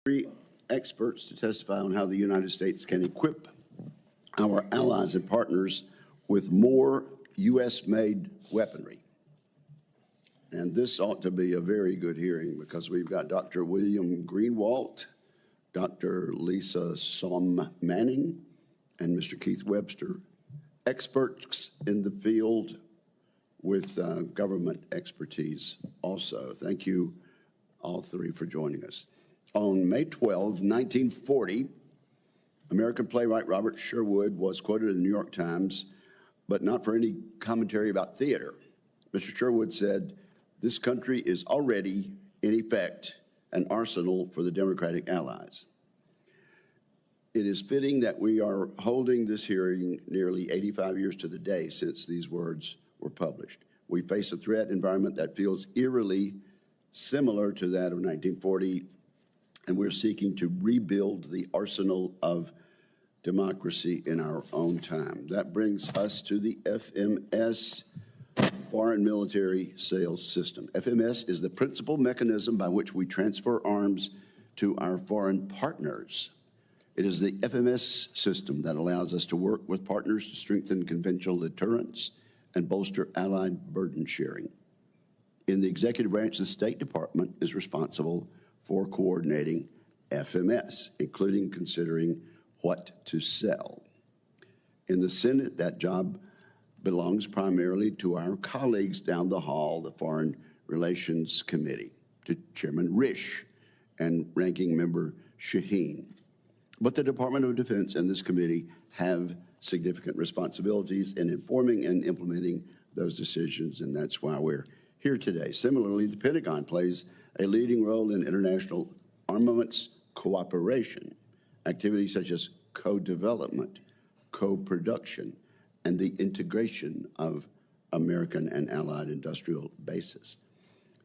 Three experts to testify on how the United States can equip our allies and partners with more U.S.-made weaponry. And this ought to be a very good hearing because we've got Dr. William Greenwalt, Dr. Lisa Som Manning, and Mr. Keith Webster, experts in the field with government expertise also. Thank you, all three, for joining us. On May 12, 1940, American playwright Robert Sherwood was quoted in the New York Times, but not for any commentary about theater. Mr. Sherwood said, "This country is already, in effect, an arsenal for the Democratic allies." It is fitting that we are holding this hearing nearly 85 years to the day since these words were published. We face a threat environment that feels eerily similar to that of 1940, and we're seeking to rebuild the arsenal of democracy in our own time. That brings us to the FMS, Foreign Military Sales System. FMS is the principal mechanism by which we transfer arms to our foreign partners. It is the FMS system that allows us to work with partners to strengthen conventional deterrence and bolster allied burden sharing. In the executive branch, the State Department is responsible for coordinating FMS, including considering what to sell. In the Senate, that job belongs primarily to our colleagues down the hall, the Foreign Relations Committee, to Chairman Risch and Ranking Member Shaheen. But the Department of Defense and this committee have significant responsibilities in informing and implementing those decisions, and that's why we're here today. Similarly, the Pentagon plays a leading role in international armaments cooperation, activities such as co-development, co-production, and the integration of American and allied industrial bases.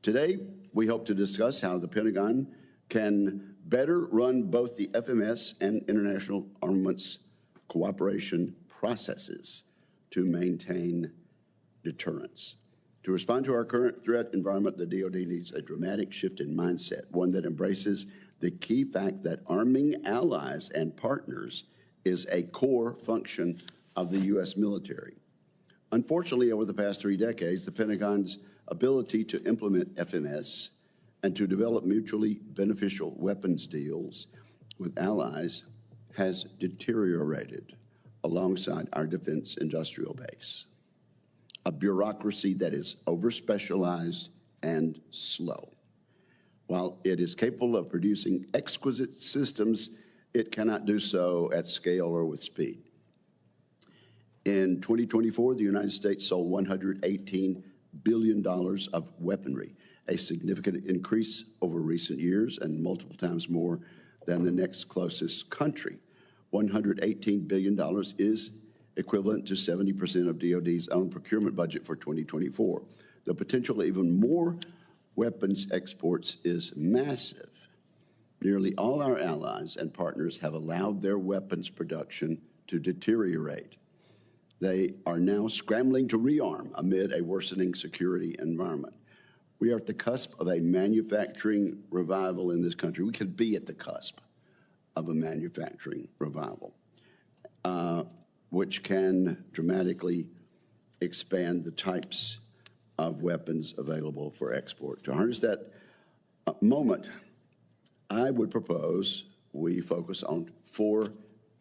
Today, we hope to discuss how the Pentagon can better run both the FMS and international armaments cooperation processes to maintain deterrence. To respond to our current threat environment, the DoD needs a dramatic shift in mindset, one that embraces the key fact that arming allies and partners is a core function of the U.S. military. Unfortunately, over the past 3 decades, the Pentagon's ability to implement FMS and to develop mutually beneficial weapons deals with allies has deteriorated alongside our defense industrial base. A bureaucracy that is over-specialized and slow. While it is capable of producing exquisite systems, it cannot do so at scale or with speed. In 2024, the United States sold $118 billion of weaponry, a significant increase over recent years and multiple times more than the next closest country. $118 billion is equivalent to 70% of DoD's own procurement budget for 2024. The potential of even more weapons exports is massive. Nearly all our allies and partners have allowed their weapons production to deteriorate. They are now scrambling to rearm amid a worsening security environment. We are at the cusp of a manufacturing revival in this country. We could be at the cusp of a manufacturing revival, which can dramatically expand the types of weapons available for export. To harness that moment, I would propose we focus on 4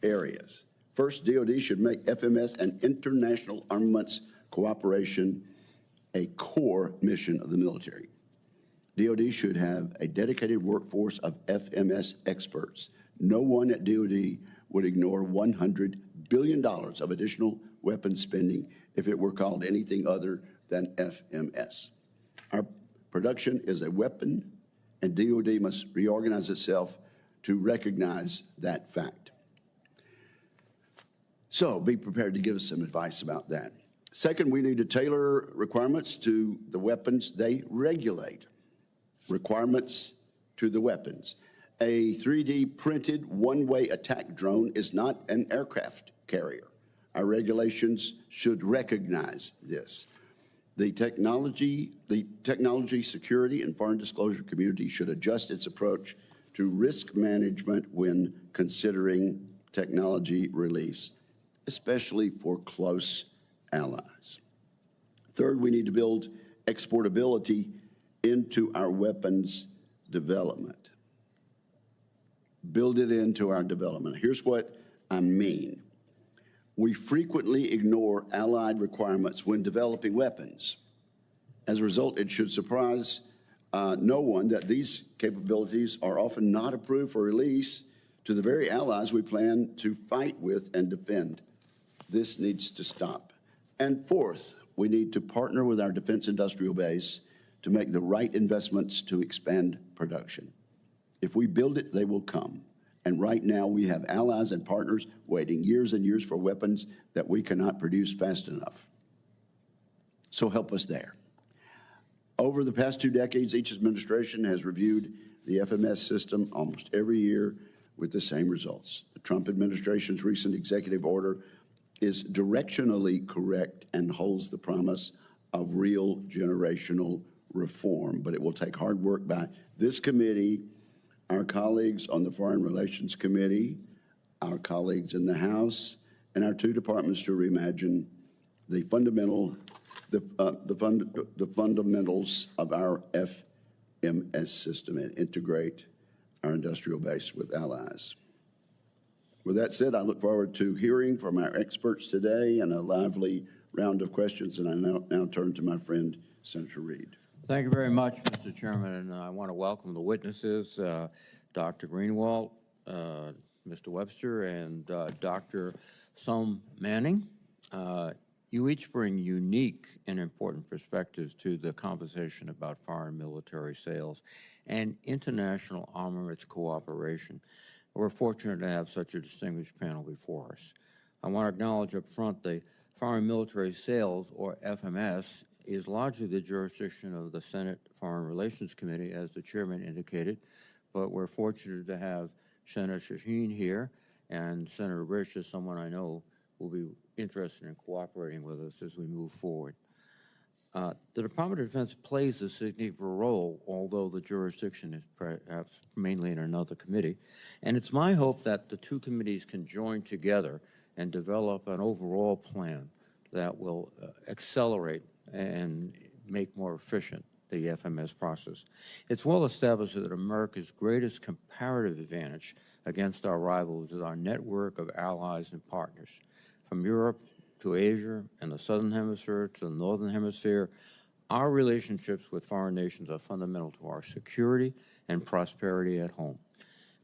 areas. First, DoD should make FMS and international armaments cooperation a core mission of the military. DoD should have a dedicated workforce of FMS experts. No one at DoD would ignore $100 billion of additional weapons spending if it were called anything other than FMS. Our production is a weapon, and DoD must reorganize itself to recognize that fact. So be prepared to give us some advice about that. Second, we need to tailor requirements to the weapons they regulate. Requirements to the weapons. A 3D printed one-way attack drone is not an aircraft carrier. Our regulations should recognize this. The technology security and foreign disclosure community should adjust its approach to risk management when considering technology release, especially for close allies. Third, we need to build exportability into our weapons development. Build it into our development. Here's what I mean. We frequently ignore allied requirements when developing weapons. As a result, it should surprise no one that these capabilities are often not approved for release to the very allies we plan to fight with and defend. This needs to stop. And fourth, we need to partner with our defense industrial base to make the right investments to expand production. If we build it, they will come. And right now, we have allies and partners waiting years and years for weapons that we cannot produce fast enough. So help us there. Over the past 2 decades, each administration has reviewed the FMS system almost every year with the same results. The Trump administration's recent executive order is directionally correct and holds the promise of real generational reform, but it will take hard work by this committee, our colleagues on the Foreign Relations Committee, our colleagues in the House, and our 2 departments to reimagine the fundamentals of our FMS system and integrate our industrial base with allies. With that said, I look forward to hearing from our experts today and a lively round of questions, and I now turn to my friend, Senator Reid. Thank you very much, Mr. Chairman, and I want to welcome the witnesses, Dr. Greenwald, Mr. Webster, and Dr. Som Manning. You each bring unique and important perspectives to the conversation about foreign military sales and international armaments cooperation. We're fortunate to have such a distinguished panel before us. I want to acknowledge up front the Foreign Military Sales, or FMS, is largely the jurisdiction of the Senate Foreign Relations Committee, as the chairman indicated, but we're fortunate to have Senator Shaheen here, and Senator Rich is someone I know will be interested in cooperating with us as we move forward. The Department of Defense plays a significant role, although the jurisdiction is perhaps mainly in another committee, and it's my hope that the 2 committees can join together and develop an overall plan that will accelerate and make more efficient the FMS process. It's well established that America's greatest comparative advantage against our rivals is our network of allies and partners. From Europe to Asia and the Southern Hemisphere to the Northern Hemisphere, our relationships with foreign nations are fundamental to our security and prosperity at home.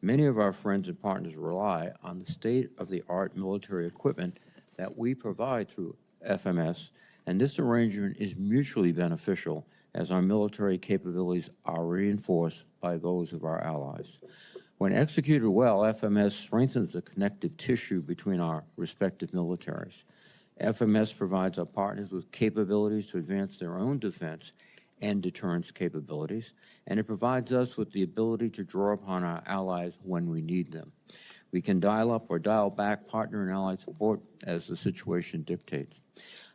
Many of our friends and partners rely on the state-of-the-art military equipment that we provide through FMS, and this arrangement is mutually beneficial as our military capabilities are reinforced by those of our allies. When executed well, FMS strengthens the connective tissue between our respective militaries. FMS provides our partners with capabilities to advance their own defense and deterrence capabilities, and it provides us with the ability to draw upon our allies when we need them. We can dial up or dial back partner and allied support as the situation dictates.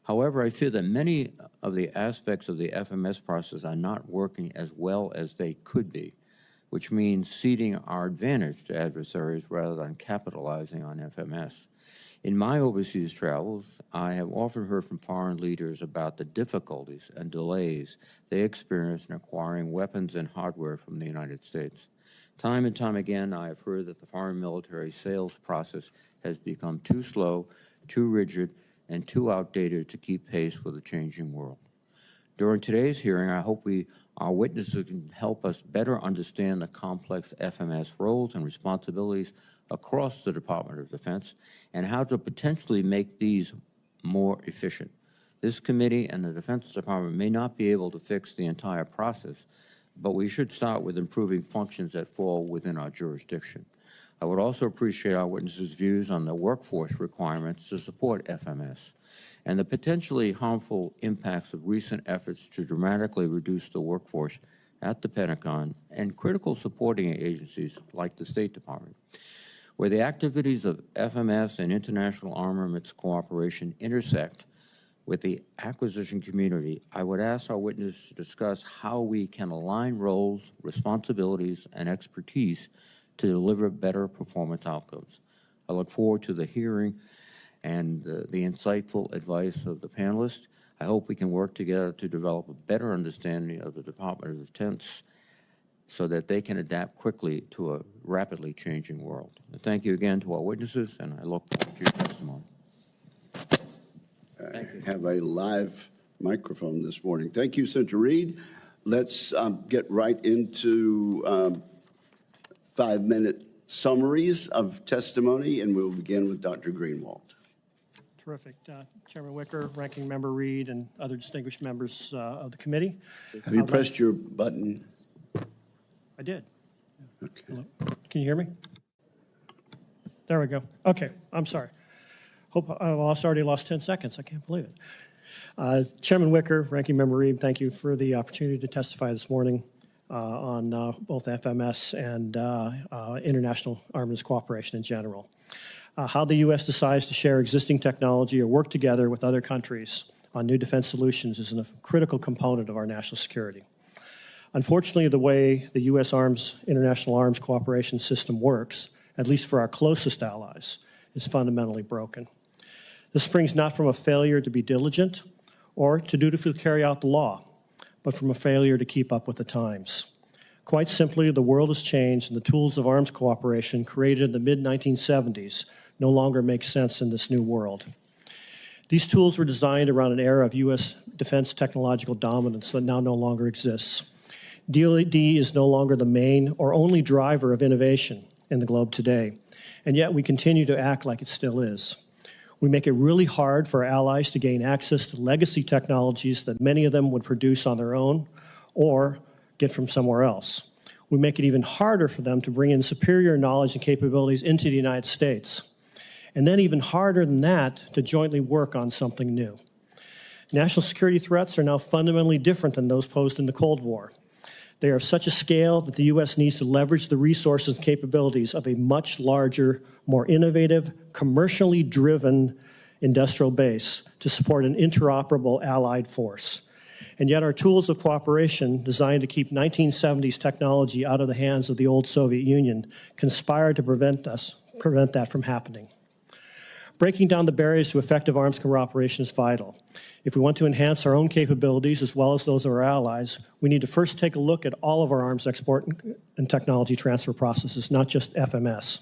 However, I fear that many of the aspects of the FMS process are not working as well as they could be, which means ceding our advantage to adversaries rather than capitalizing on FMS. In my overseas travels, I have often heard from foreign leaders about the difficulties and delays they experience in acquiring weapons and hardware from the United States. Time and time again, I have heard that the foreign military sales process has become too slow, too rigid, and too outdated to keep pace with the changing world. During today's hearing, I hope our witnesses can help us better understand the complex FMS roles and responsibilities across the Department of Defense and how to potentially make these more efficient. This committee and the Defense Department may not be able to fix the entire process, but we should start with improving functions that fall within our jurisdiction. I would also appreciate our witnesses' views on the workforce requirements to support FMS and the potentially harmful impacts of recent efforts to dramatically reduce the workforce at the Pentagon and critical supporting agencies like the State Department. Where the activities of FMS and international armaments cooperation intersect with the acquisition community, I would ask our witnesses to discuss how we can align roles, responsibilities, and expertise to deliver better performance outcomes. I look forward to the hearing and the insightful advice of the panelists. I hope we can work together to develop a better understanding of the Department of Defense so that they can adapt quickly to a rapidly changing world. And thank you again to our witnesses, and I look forward to your testimony. I have a live microphone this morning. Thank you, Senator Reid. Let's get right into 5-minute summaries of testimony, and we'll begin with Dr. Greenwald. Terrific. Chairman Wicker, Ranking Member Reid, and other distinguished members of the committee. Have you pressed your button? I did. Okay. Hello? Can you hear me? There we go. Okay, I'm sorry. Hope I already lost 10 seconds. I can't believe it. Chairman Wicker, Ranking Member Reid, thank you for the opportunity to testify this morning on both FMS and international arms cooperation in general. How the U.S. decides to share existing technology or work together with other countries on new defense solutions is a critical component of our national security. Unfortunately, the way the U.S. international arms cooperation system works, at least for our closest allies, is fundamentally broken. This springs not from a failure to be diligent or to dutifully carry out the law, but from a failure to keep up with the times. Quite simply, the world has changed, and the tools of arms cooperation created in the mid-1970s no longer make sense in this new world. These tools were designed around an era of U.S. defense technological dominance that now no longer exists. DoD is no longer the main or only driver of innovation in the globe today, and yet we continue to act like it still is. We make it really hard for our allies to gain access to legacy technologies that many of them would produce on their own or get from somewhere else. We make it even harder for them to bring in superior knowledge and capabilities into the United States. And then even harder than that, to jointly work on something new. National security threats are now fundamentally different than those posed in the Cold War. They are of such a scale that the U.S. needs to leverage the resources and capabilities of a much larger, more innovative, commercially driven industrial base to support an interoperable allied force. And yet our tools of cooperation, designed to keep 1970s technology out of the hands of the old Soviet Union, conspire to prevent that from happening. Breaking down the barriers to effective arms cooperation is vital. If we want to enhance our own capabilities as well as those of our allies, we need to first take a look at all of our arms export and technology transfer processes, not just FMS.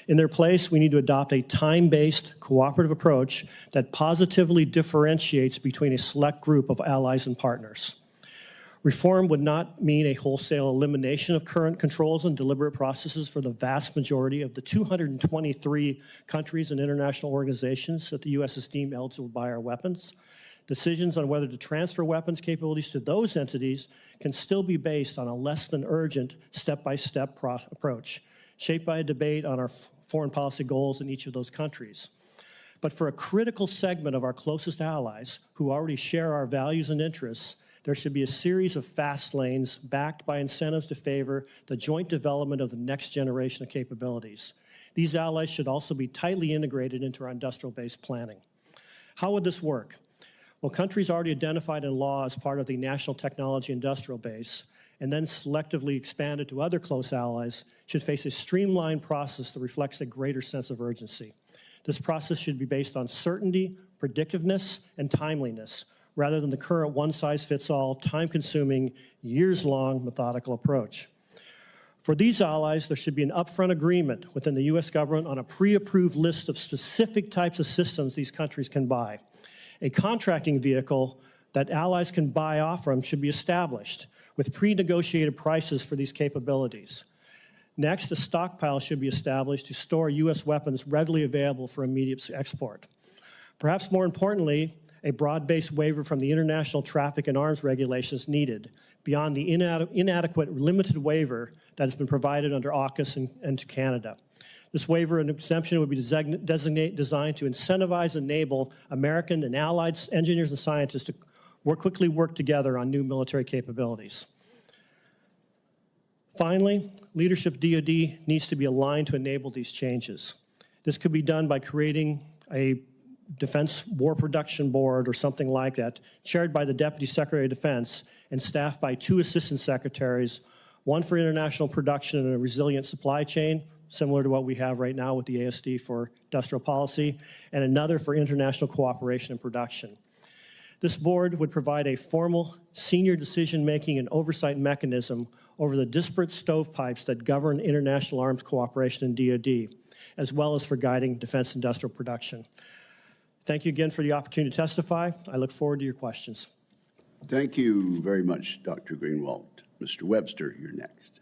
In their place, we need to adopt a time-based, cooperative approach that positively differentiates between a select group of allies and partners. Reform would not mean a wholesale elimination of current controls and deliberate processes for the vast majority of the 223 countries and international organizations that the U.S. has deemed eligible to buy our weapons. Decisions on whether to transfer weapons capabilities to those entities can still be based on a less than urgent step-by-step approach, shaped by a debate on our foreign policy goals in each of those countries. But for a critical segment of our closest allies who already share our values and interests, there should be a series of fast lanes backed by incentives to favor the joint development of the next generation of capabilities. These allies should also be tightly integrated into our industrial-based planning. How would this work? Well, countries already identified in law as part of the national technology industrial base and then selectively expanded to other close allies should face a streamlined process that reflects a greater sense of urgency. This process should be based on certainty, predictiveness, and timeliness, rather than the current one-size-fits-all, time-consuming, years-long methodical approach. For these allies, there should be an upfront agreement within the U.S. government on a pre-approved list of specific types of systems these countries can buy. A contracting vehicle that allies can buy off from should be established with pre-negotiated prices for these capabilities. Next, a stockpile should be established to store U.S. weapons readily available for immediate export. Perhaps more importantly, a broad-based waiver from the international traffic in arms regulations needed, beyond the inadequate limited waiver that has been provided under AUKUS and to Canada. This waiver and exemption would be designed to incentivize and enable American and allied engineers and scientists to quickly work together on new military capabilities. Finally, leadership DoD needs to be aligned to enable these changes. This could be done by creating a Defense War Production Board or something like that, chaired by the Deputy Secretary of Defense and staffed by 2 assistant secretaries, one for international production and a resilient supply chain, similar to what we have right now with the ASD for industrial policy, and another for international cooperation and production. This board would provide a formal senior decision-making and oversight mechanism over the disparate stovepipes that govern international arms cooperation in DoD, as well as for guiding defense industrial production. Thank you again for the opportunity to testify. I look forward to your questions. Thank you very much, Dr. Greenwald. Mr. Webster, you're next.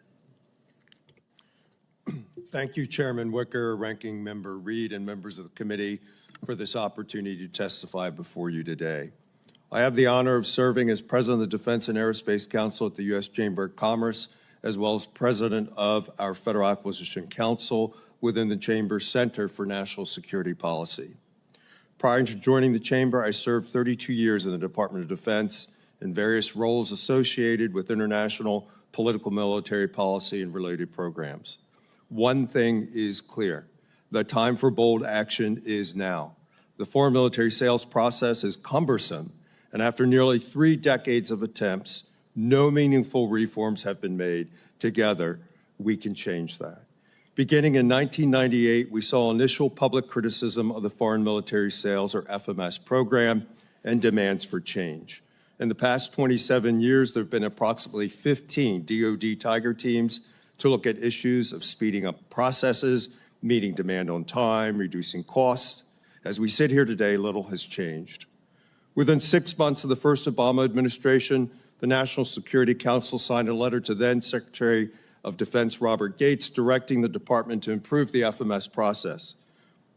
Thank you, Chairman Wicker, Ranking Member Reed, and members of the committee for this opportunity to testify before you today. I have the honor of serving as President of the Defense and Aerospace Council at the U.S. Chamber of Commerce, as well as President of our Federal Acquisition Council within the Chamber's Center for National Security Policy. Prior to joining the Chamber, I served 32 years in the Department of Defense in various roles associated with international political military policy and related programs. One thing is clear: the time for bold action is now. The foreign military sales process is cumbersome, and after nearly 3 decades of attempts, no meaningful reforms have been made. Together, we can change that. Beginning in 1998, we saw initial public criticism of the Foreign Military Sales, or FMS, program and demands for change. In the past 27 years, there have been approximately 15 DoD Tiger teams to look at issues of speeding up processes, meeting demand on time, reducing costs. As we sit here today, little has changed. Within 6 months of the first Obama administration, the National Security Council signed a letter to then Secretary of Defense Robert Gates directing the department to improve the FMS process.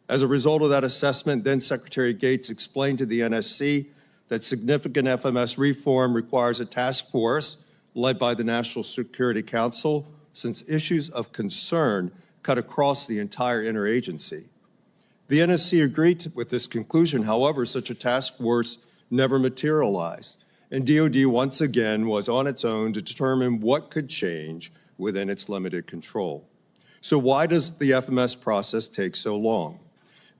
As a result of that assessment, then Secretary Gates explained to the NSC that significant FMS reform requires a task force led by the National Security Council, since issues of concern cut across the entire interagency. The NSC agreed with this conclusion. However, such a task force never materialized, and DoD once again was on its own to determine what could change within its limited control. So why does the FMS process take so long?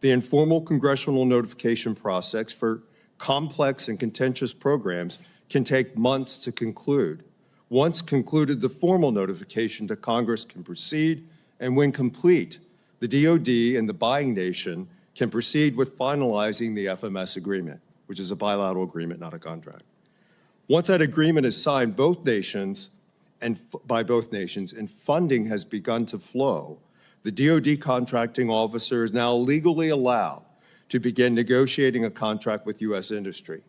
The informal congressional notification process for complex and contentious programs can take months to conclude. Once concluded, the formal notification to Congress can proceed, and when complete, the DoD and the buying nation can proceed with finalizing the FMS agreement, which is a bilateral agreement, not a contract. Once that agreement is signed, by both nations, and funding has begun to flow, the DoD contracting officer is now legally allowed to begin negotiating a contract with U.S. industry.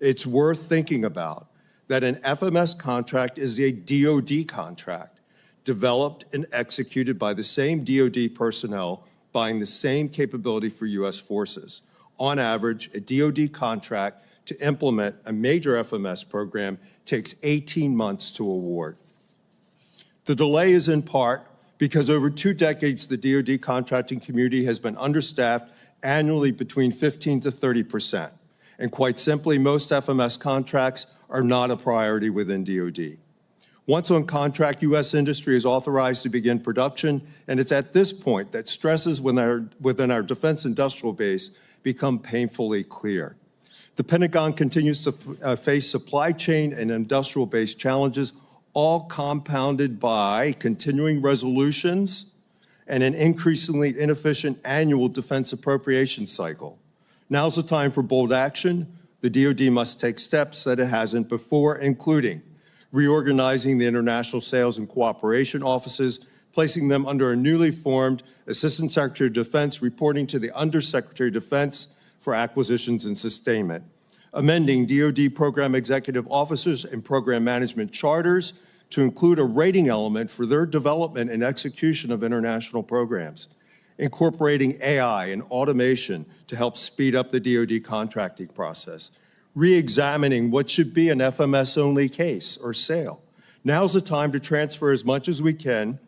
It's worth thinking about that an FMS contract is a DoD contract, developed and executed by the same DoD personnel buying the same capability for U.S. forces. On average, a DoD contract to implement a major FMS program takes 18 months to award. The delay is in part because over 2 decades, the DoD contracting community has been understaffed annually between 15% to 30%. And quite simply, most FMS contracts are not a priority within DoD. Once on contract, U.S. industry is authorized to begin production, and it's at this point that stresses within our defense industrial base become painfully clear. The Pentagon continues to face supply chain and industrial-based challenges, all compounded by continuing resolutions and an increasingly inefficient annual defense appropriation cycle. Now's the time for bold action. The DoD must take steps that it hasn't before, including reorganizing the international sales and cooperation offices, placing them under a newly formed Assistant Secretary of Defense reporting to the Undersecretary of Defense for Acquisitions and Sustainment, amending DoD program executive officers and program management charters to include a rating element for their development and execution of international programs, incorporating AI and automation to help speed up the DoD contracting process, re-examining what should be an FMS-only case or sale. Now's the time to transfer as much as we can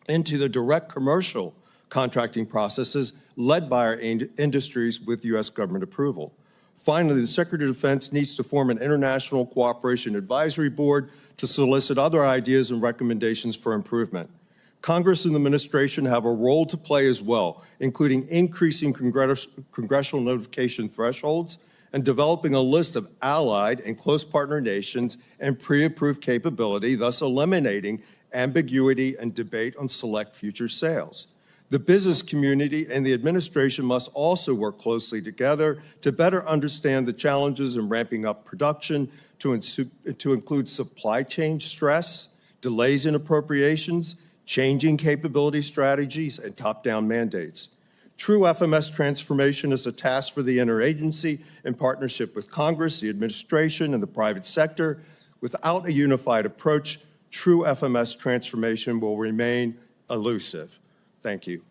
into the direct commercial contracting processes led by our industries with U.S. government approval. Finally, the Secretary of Defense needs to form an International Cooperation Advisory Board to solicit other ideas and recommendations for improvement. Congress and the administration have a role to play as well, including increasing congressional notification thresholds and developing a list of allied and close partner nations and pre-approved capability, thus eliminating ambiguity, and debate on select future sales. The business community and the administration must also work closely together to better understand the challenges in ramping up production to include supply chain stress, delays in appropriations, changing capability strategies, and top-down mandates. True FMS transformation is a task for the interagency in partnership with Congress, the administration, and the private sector. Without a unified approach, true FMS transformation will remain elusive. Thank you.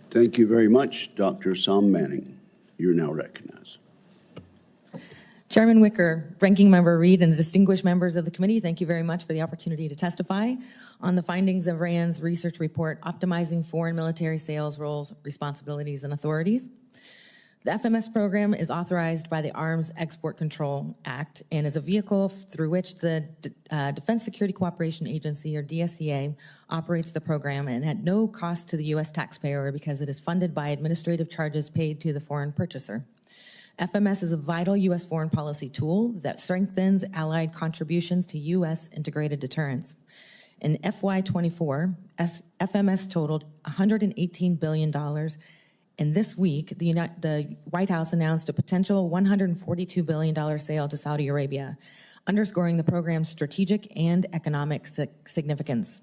Thank you very much, Dr. Sam Manning. You're now recognized. Chairman Wicker, Ranking Member Reed, and distinguished members of the committee, thank you very much for the opportunity to testify on the findings of RAND's research report, Optimizing Foreign Military Sales Roles, Responsibilities, and Authorities. The FMS program is authorized by the Arms Export Control Act and is a vehicle through which the Defense Security Cooperation Agency, or DSCA, operates the program, and at no cost to the U.S. taxpayer because it is funded by administrative charges paid to the foreign purchaser. FMS is a vital U.S. foreign policy tool that strengthens allied contributions to U.S. integrated deterrence. In FY24, FMS totaled $118 billion, and this week, the White House announced a potential $142 billion sale to Saudi Arabia, underscoring the program's strategic and economic significance.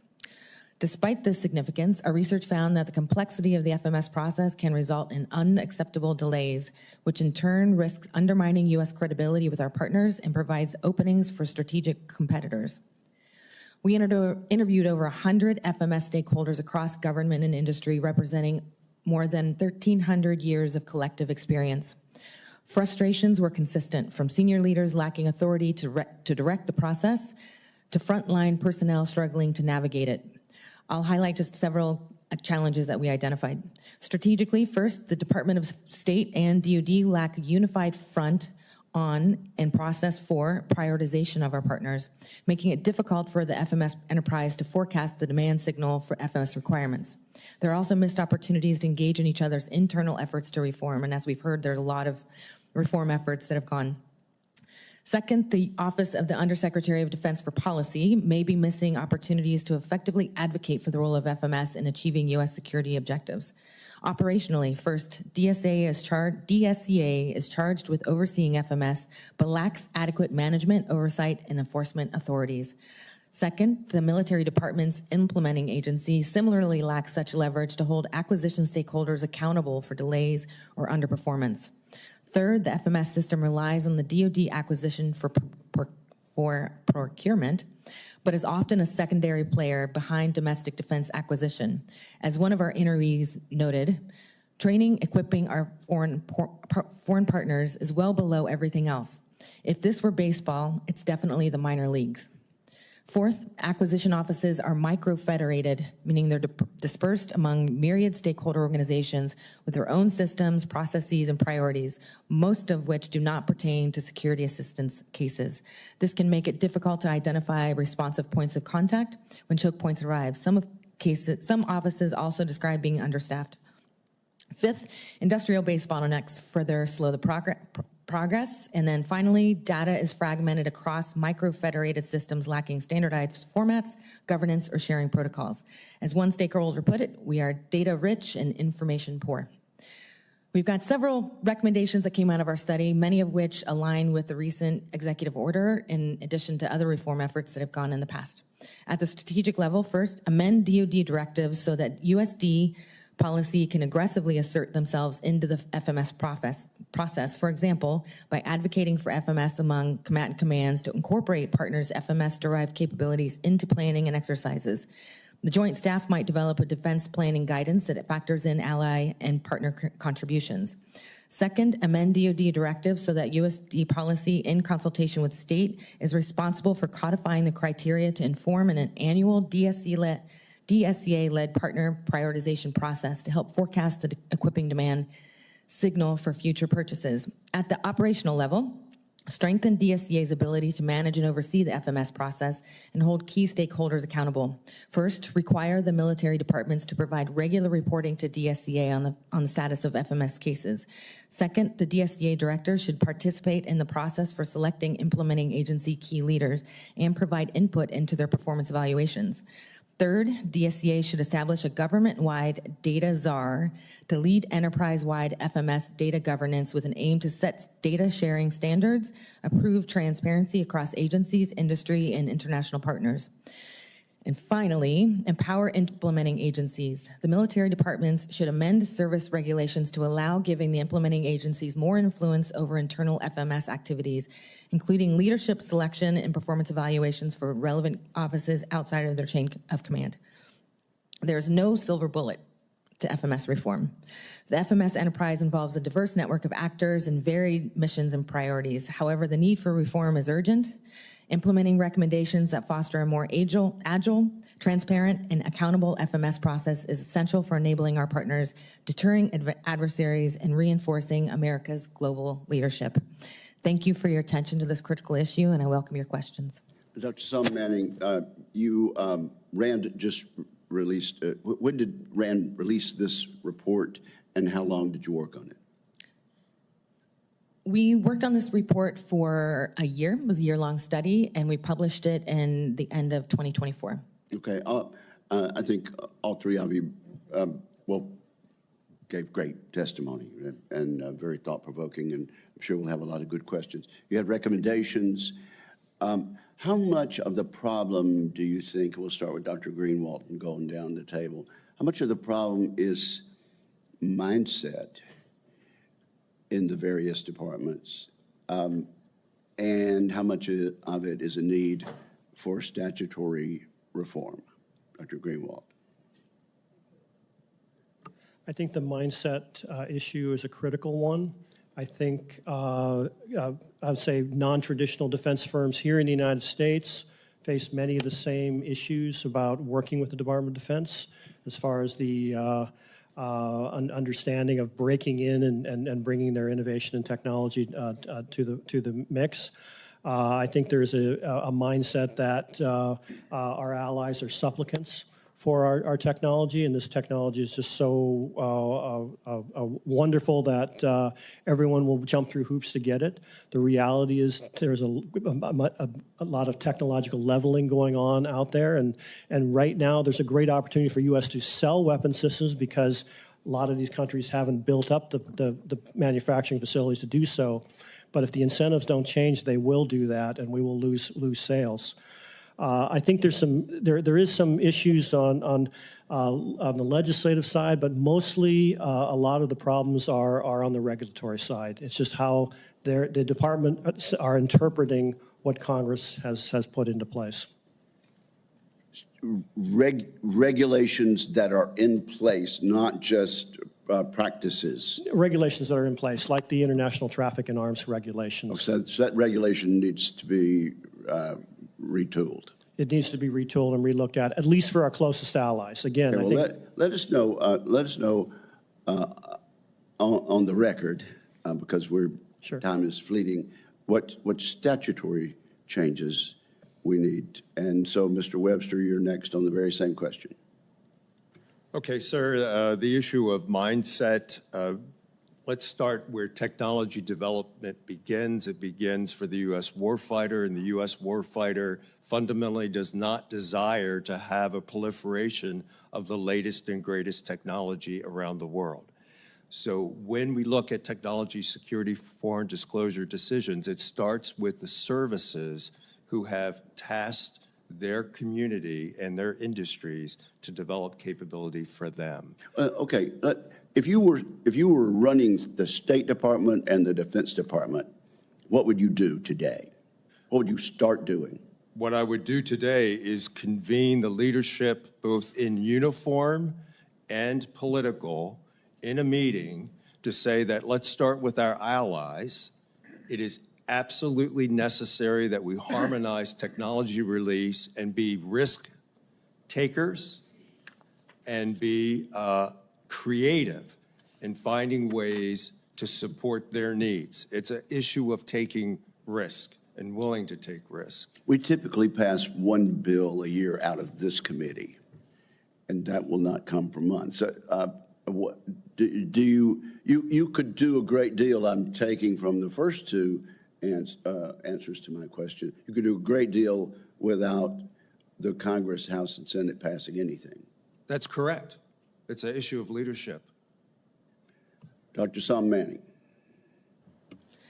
Despite this significance, our research found that the complexity of the FMS process can result in unacceptable delays, which in turn risks undermining U.S. credibility with our partners and provides openings for strategic competitors. We interviewed over 100 FMS stakeholders across government and industry, representing more than 1,300 years of collective experience. Frustrations were consistent, from senior leaders lacking authority to direct the process to frontline personnel struggling to navigate it. I'll highlight just several challenges that we identified. Strategically, first, the Department of State and DoD lack a unified front on and process for prioritization of our partners, making it difficult for the FMS enterprise to forecast the demand signal for FMS requirements. There are also missed opportunities to engage in each other's internal efforts to reform, and as we've heard, there are a lot of reform efforts that have gone. Second, the Office of the Undersecretary of Defense for Policy may be missing opportunities to effectively advocate for the role of FMS in achieving U.S. security objectives. Operationally, first, DSCA is charged with overseeing FMS, but lacks adequate management, oversight, and enforcement authorities. Second, the military department's implementing agency similarly lacks such leverage to hold acquisition stakeholders accountable for delays or underperformance. Third, the FMS system relies on the DoD acquisition for procurement, but is often a secondary player behind domestic defense acquisition. As one of our interviewees noted, training, equipping our foreign partners is well below everything else. If this were baseball, it's definitely the minor leagues. Fourth, acquisition offices are micro-federated, meaning they're dispersed among myriad stakeholder organizations with their own systems, processes, and priorities, most of which do not pertain to security assistance cases. This can make it difficult to identify responsive points of contact when choke points arrive. Some offices also describe being understaffed. Fifth, industrial-based bottlenecks further slow the progress. And then finally, data is fragmented across micro-federated systems lacking standardized formats, governance, or sharing protocols. As one stakeholder put it, we are data-rich and information-poor. We've got several recommendations that came out of our study, many of which align with the recent executive order, in addition to other reform efforts that have gone in the past. At the strategic level, first, amend DoD directives so that USD policy can aggressively assert themselves into the FMS process, for example, by advocating for FMS among combatant commands to incorporate partners' FMS-derived capabilities into planning and exercises. The Joint Staff might develop a defense planning guidance that factors in ally and partner contributions. Second, amend DoD directives so that USD policy, in consultation with state, is responsible for codifying the criteria to inform an annual DSCA-led partner prioritization process to help forecast the equipping demand signal for future purchases. At the operational level, strengthen DSCA's ability to manage and oversee the FMS process and hold key stakeholders accountable. First, require the military departments to provide regular reporting to DSCA on the status of FMS cases. Second, the DSCA director should participate in the process for selecting implementing agency key leaders and provide input into their performance evaluations. Third, DSCA should establish a government-wide data czar to lead enterprise-wide FMS data governance with an aim to set data sharing standards, approve transparency across agencies, industry, and international partners. And finally, empower implementing agencies. The military departments should amend service regulations to allow giving the implementing agencies more influence over internal FMS activities, including leadership selection and performance evaluations for relevant offices outside of their chain of command. There's no silver bullet to FMS reform. The FMS enterprise involves a diverse network of actors and varied missions and priorities. However, the need for reform is urgent. Implementing recommendations that foster a more agile, transparent, and accountable FMS process is essential for enabling our partners, deterring adversaries, and reinforcing America's global leadership. Thank you for your attention to this critical issue, and I welcome your questions. Dr. Sum Manning, RAND just released, when did RAND release this report, and how long did you work on it? We worked on this report for a year. It was a year-long study, and we published it in the end of 2024. Okay. I think all three of you, gave great testimony and very thought-provoking, and I'm sure we'll have a lot of good questions. You had recommendations. How much of the problem do you think, we'll start with Dr. Greenwald and going down the table, how much of the problem is mindset in the various departments, and how much of it is a need for statutory reform? Dr. Greenwald. I think the mindset issue is a critical one. I think I would say non-traditional defense firms here in the United States face many of the same issues about working with the Department of Defense as far as the understanding of breaking in and bringing their innovation and technology to the mix. I think there's a mindset that our allies are supplicants for our technology, and this technology is just so wonderful that everyone will jump through hoops to get it. The reality is there's a lot of technological leveling going on out there, and right now there's a great opportunity for U.S. to sell weapon systems because a lot of these countries haven't built up the manufacturing facilities to do so. But if the incentives don't change, they will do that, and we will lose sales. I think there is some issues on the legislative side, but mostly a lot of the problems are on the regulatory side. It's just how the department are interpreting what Congress has put into place. Regulations that are in place, not just practices. Regulations that are in place, like the international traffic in arms regulations. So that regulation needs to be retooled. It needs to be retooled and relooked at least for our closest allies. Again, Okay, well, I think let us know on the record, because Sure. time is fleeting, what statutory changes we need. And so, Mr. Webster, you're next on the very same question. Okay, sir, the issue of mindset, let's start where technology development begins. It begins for the U.S. warfighter, and the U.S. warfighter fundamentally does not desire to have a proliferation of the latest and greatest technology around the world. So when we look at technology security foreign disclosure decisions, it starts with the services who have tasked their community and their industries to develop capability for them. Okay, if you were running the State Department and the Defense Department, what would you do today? What would you start doing? What I would do today is convene the leadership, both in uniform and political, in a meeting to say that let's start with our allies. It is absolutely necessary that we harmonize technology release and be risk takers and be creative in finding ways to support their needs. It's an issue of taking risk and willing to take risk. We typically pass one bill a year out of this committee, and that will not come for months. What do you could do a great deal, I'm taking from the first two answers to my question. You could do a great deal without the Congress, House, and Senate passing anything. That's correct. It's an issue of leadership. Dr. Sam Manning.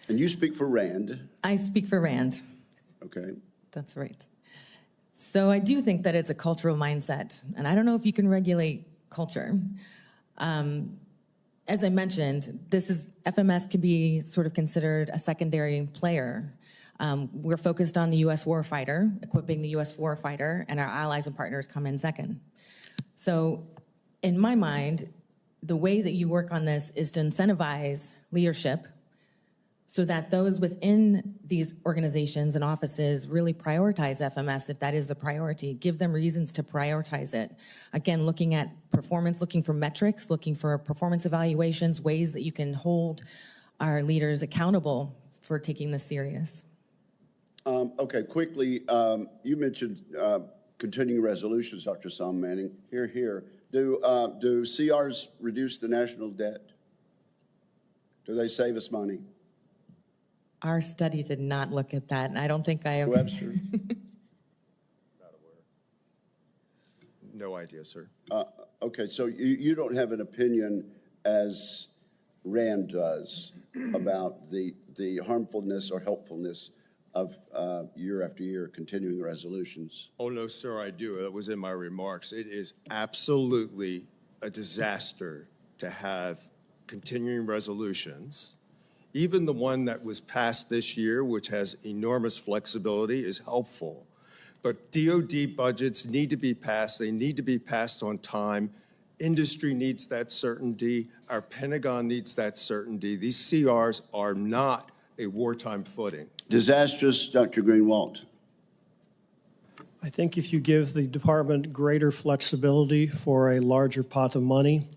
And you speak for RAND. I speak for RAND. Okay. That's right. So I do think that it's a cultural mindset, and I don't know if you can regulate culture. As I mentioned, FMS can be sort of considered a secondary player. We're focused on the U.S. warfighter, equipping the U.S. warfighter, and our allies and partners come in second. So in my mind, the way that you work on this is to incentivize leadership so that those within these organizations and offices really prioritize FMS if that is the priority. Give them reasons to prioritize it. Again, looking at performance, looking for metrics, looking for performance evaluations, ways that you can hold our leaders accountable for taking this serious. Okay, quickly, you mentioned continuing resolutions, Dr. Sam Manning. Here. Do CRs reduce the national debt? Do they save us money? Our study did not look at that, and I don't think I have. Webster? Not aware. No idea, sir. Okay, so you don't have an opinion as RAND does about the harmfulness or helpfulness of year after year continuing resolutions? Oh, no, sir, I do. That was in my remarks. It is absolutely a disaster to have continuing resolutions. Even the one that was passed this year, which has enormous flexibility, is helpful. But DoD budgets need to be passed. They need to be passed on time. Industry needs that certainty. Our Pentagon needs that certainty. These CRs are not a wartime footing. Disastrous, Dr. Greenwald. I think if you give the department greater flexibility for a larger pot of money,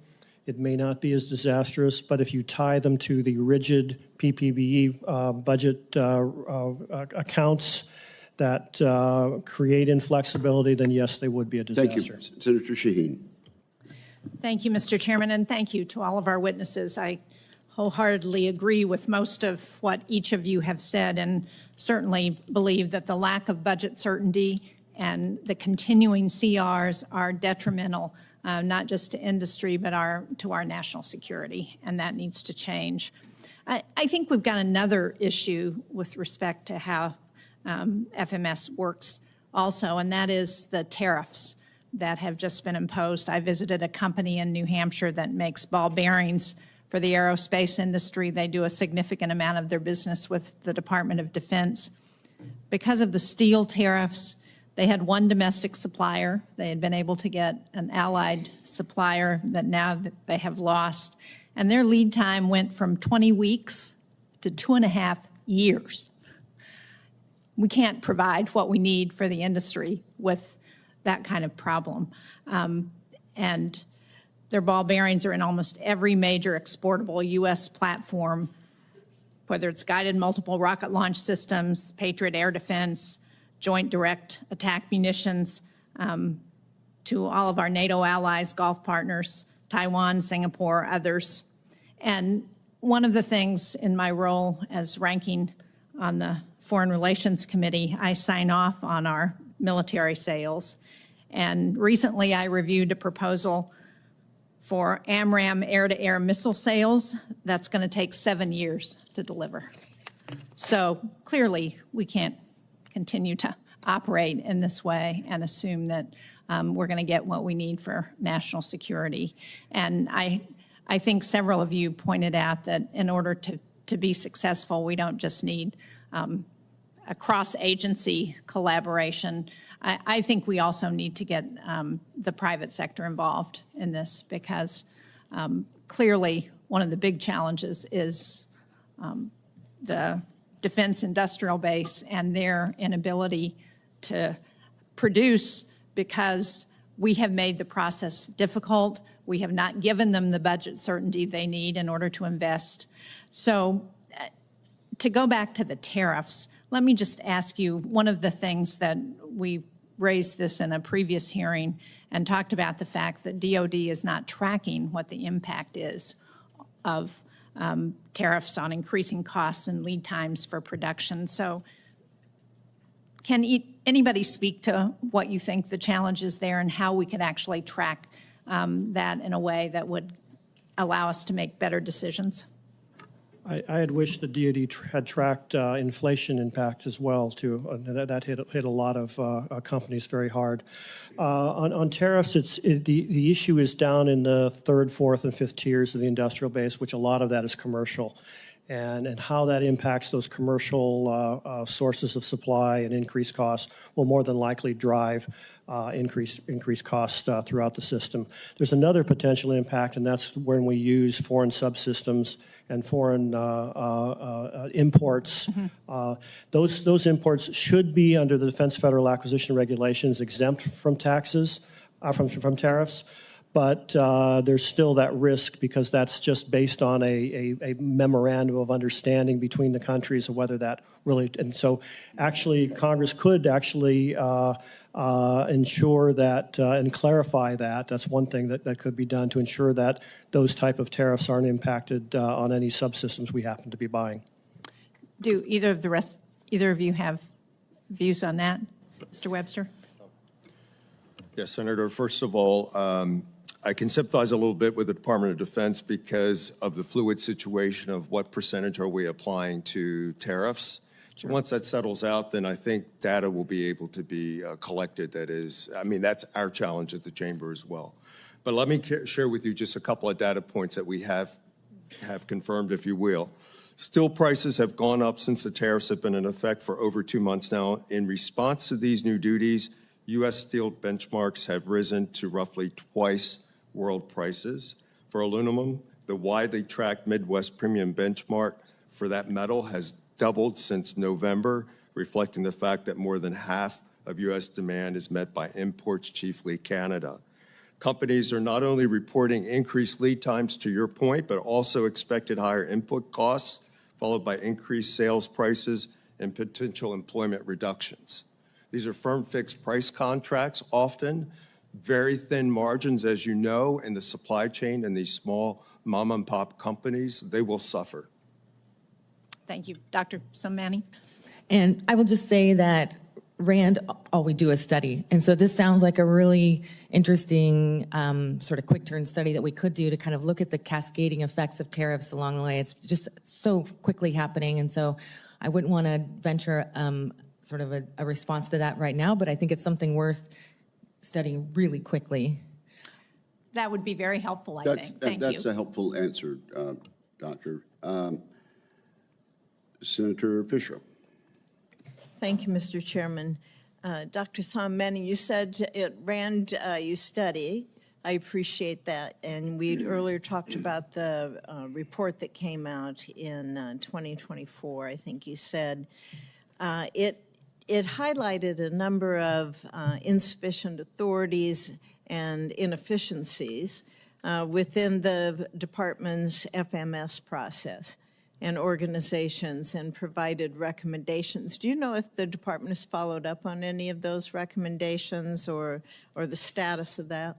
it may not be as disastrous, but if you tie them to the rigid PPBE budget accounts that create inflexibility, then yes, they would be a disaster. Thank you. Senator Shaheen. Thank you, Mr. Chairman, and thank you to all of our witnesses. I wholeheartedly agree with most of what each of you have said, and certainly believe that the lack of budget certainty and the continuing CRs are detrimental, not just to industry, but to our national security, and that needs to change. I think we've got another issue with respect to how FMS works also, and that is the tariffs that have just been imposed. I visited a company in New Hampshire that makes ball bearings for the aerospace industry. They do a significant amount of their business with the Department of Defense. Because of the steel tariffs, they had one domestic supplier. They had been able to get an allied supplier that now they have lost. And their lead time went from 20 weeks to 2.5 years. We can't provide what we need for the industry with that kind of problem. And their ball bearings are in almost every major exportable U.S. platform, whether it's guided multiple rocket launch systems, Patriot air defense, joint direct attack munitions, to all of our NATO allies, Gulf partners, Taiwan, Singapore, others. And one of the things in my role as ranking on the Foreign Relations Committee, I sign off on our military sales. And recently I reviewed a proposal for AMRAAM air-to-air missile sales. That's going to take 7 years to deliver. So clearly we can't continue to operate in this way and assume that we're going to get what we need for national security. And I think several of you pointed out that in order to be successful, we don't just need a cross-agency collaboration. I think we also need to get the private sector involved in this, because clearly one of the big challenges is the defense industrial base and their inability to produce, because we have made the process difficult. We have not given them the budget certainty they need in order to invest. So to go back to the tariffs, let me just ask you, one of the things that we raised this in a previous hearing and talked about the fact that DOD is not tracking what the impact is of tariffs on increasing costs and lead times for production. So can anybody speak to what you think the challenge is there and how we could actually track that in a way that would allow us to make better decisions? I had wished the DoD had tracked inflation impact as well, too. That hit a lot of companies very hard. On tariffs, the issue is down in the third, fourth, and fifth tiers of the industrial base, which a lot of that is commercial. And how that impacts those commercial sources of supply and increased costs will more than likely drive increased costs throughout the system. There's another potential impact, and that's when we use foreign subsystems and foreign imports. Those imports should be, under the Defense Federal Acquisition Regulations, exempt from taxes, from tariffs. But there's still that risk because that's just based on a memorandum of understanding between the countries of whether that really, and so actually Congress could actually ensure that and clarify that. That's one thing that could be done to ensure that those type of tariffs aren't impacted on any subsystems we happen to be buying. Do either of you have views on that? Mr. Webster? Yes, Senator. First of all, I can sympathize a little bit with the Department of Defense because of the fluid situation of what percentage are we applying to tariffs. Sure. So once that settles out, then I think data will be able to be collected. That is, I mean, that's our challenge at the Chamber as well. But let me share with you just a couple of data points that we have confirmed, if you will. Steel prices have gone up since the tariffs have been in effect for over 2 months now. In response to these new duties, U.S. steel benchmarks have risen to roughly twice world prices. For aluminum, the widely tracked Midwest premium benchmark for that metal has doubled since November, reflecting the fact that more than half of U.S. demand is met by imports, chiefly Canada. Companies are not only reporting increased lead times, to your point, but also expected higher input costs, followed by increased sales prices and potential employment reductions. These are firm fixed price contracts, often very thin margins, as you know, in the supply chain, and these small mom and pop companies, they will suffer. Thank you. Dr. Somani? And I will just say that RAND, all we do is study. And so this sounds like a really interesting sort of quick turn study that we could do to kind of look at the cascading effects of tariffs along the way. It's just so quickly happening. And so I wouldn't want to venture sort of a response to that right now, but I think it's something worth studying really quickly. That would be very helpful, I think. Thank you. That's a helpful answer, Doctor. Senator Fisher. Thank you, Mr. Chairman. Dr. Somani, you said at RAND you study. I appreciate that. And we'd earlier talked about the report that came out in 2024, I think you said. It highlighted a number of insufficient authorities and inefficiencies within the department's FMS process and organizations, and provided recommendations. Do you know if the department has followed up on any of those recommendations or the status of that?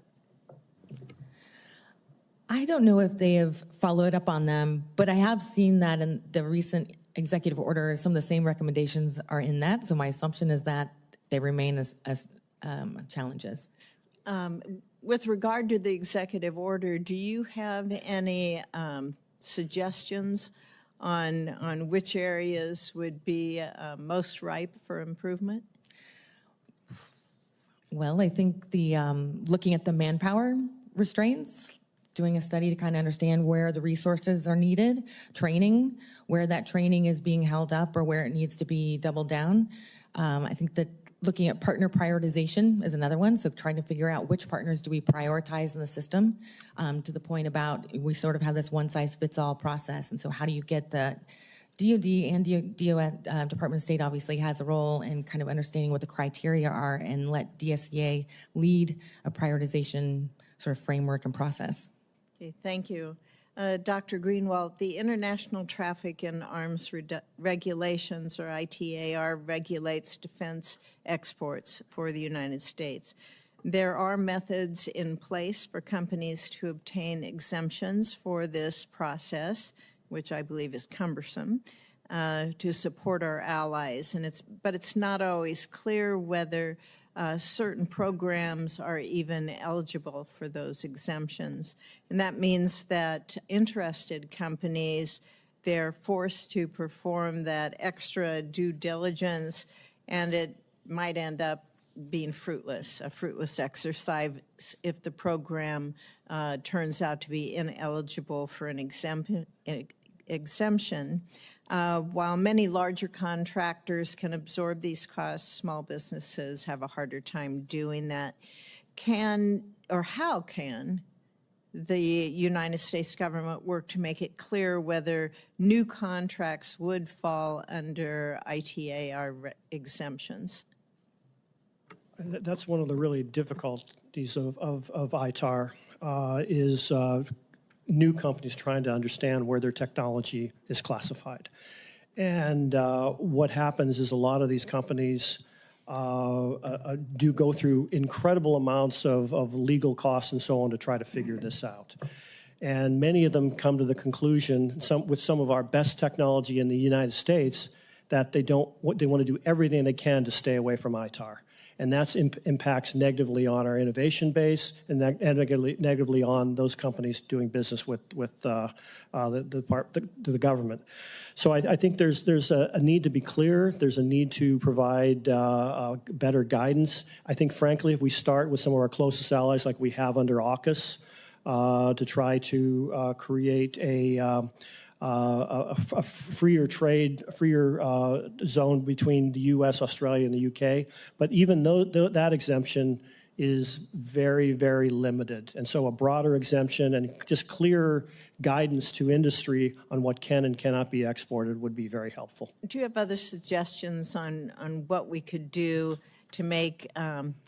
I don't know if they have followed up on them, but I have seen that in the recent executive order, some of the same recommendations are in that. So my assumption is that they remain as challenges. With regard to the executive order, do you have any suggestions on which areas would be most ripe for improvement? Well, I think the looking at the manpower restraints, doing a study to kind of understand where the resources are needed, training, where that training is being held up or where it needs to be doubled down. I think that looking at partner prioritization is another one, so trying to figure out which partners do we prioritize in the system, to the point about we sort of have this one-size-fits-all process, and so how do you get the DOD and Department of State obviously has a role in kind of understanding what the criteria are and let DSCA lead a prioritization sort of framework and process. Okay, thank you. Dr. Greenwald, the International Traffic in Arms Regulations, or ITAR, regulates defense exports for the United States. There are methods in place for companies to obtain exemptions for this process, which I believe is cumbersome, to support our allies. But it's not always clear whether certain programs are even eligible for those exemptions. And that means that interested companies, they're forced to perform that extra due diligence, and it might end up being a fruitless exercise if the program turns out to be ineligible for an exemption. While many larger contractors can absorb these costs, small businesses have a harder time doing that. How can the United States government work to make it clear whether new contracts would fall under ITAR exemptions? That's one of the really difficulties of ITAR is new companies trying to understand where their technology is classified. And what happens is a lot of these companies do go through incredible amounts of legal costs and so on to try to figure this out. And many of them come to the conclusion, with some of our best technology in the United States, that they want to do everything they can to stay away from ITAR. And that impacts negatively on our innovation base and negatively on those companies doing business with the government. So I think there's a need to be clear. There's a need to provide better guidance. I think, frankly, if we start with some of our closest allies like we have under AUKUS to try to create a freer trade, freer zone between the U.S., Australia, and the U.K. But even though that exemption is very, very limited. And so a broader exemption and just clearer guidance to industry on what can and cannot be exported would be very helpful. Do you have other suggestions on what we could do to make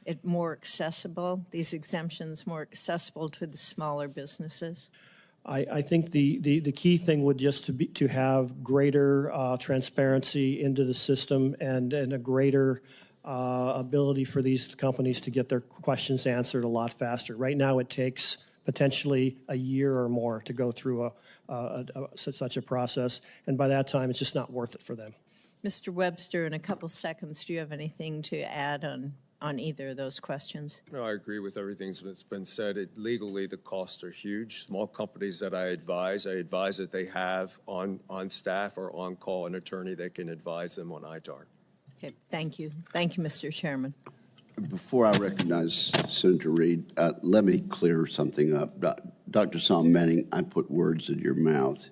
it more accessible, these exemptions more accessible to the smaller businesses? I think the key thing would just to have greater transparency into the system and a greater ability for these companies to get their questions answered a lot faster. Right now, it takes potentially a year or more to go through such a process, and by that time, it's just not worth it for them. Mr. Webster, in a couple seconds, do you have anything to add on either of those questions? No, I agree with everything that's been said. Legally, the costs are huge. Small companies that I advise that they have on staff or on call an attorney that can advise them on ITAR. Okay, thank you. Thank you, Mr. Chairman. Before I recognize Senator Reid, let me clear something up. Dr. Sam Manning, I put words in your mouth.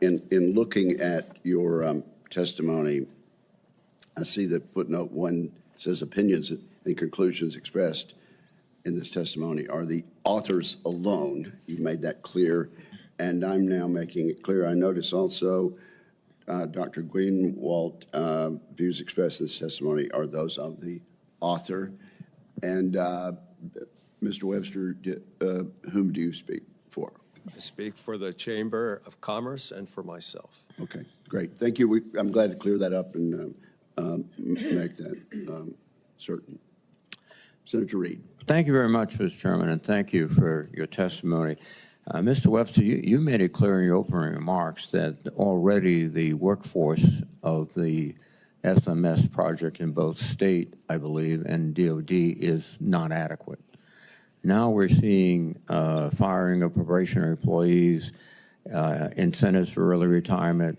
In looking at your testimony, I see that footnote 1 says opinions and conclusions expressed in this testimony are the authors alone. You made that clear, and I'm now making it clear. I notice also Dr. Greenwald views expressed in this testimony are those of the author. And Mr. Webster, whom do you speak for? I speak for the Chamber of Commerce and for myself. Okay, great. Thank you. I'm glad to clear that up and make that certain. Senator Reid. Thank you very much, Mr. Chairman, and thank you for your testimony. Mr. Webster, you made it clear in your opening remarks that already the workforce of the SMS project in both state, I believe, and DOD is not adequate. Now we're seeing firing of probationary employees, incentives for early retirement,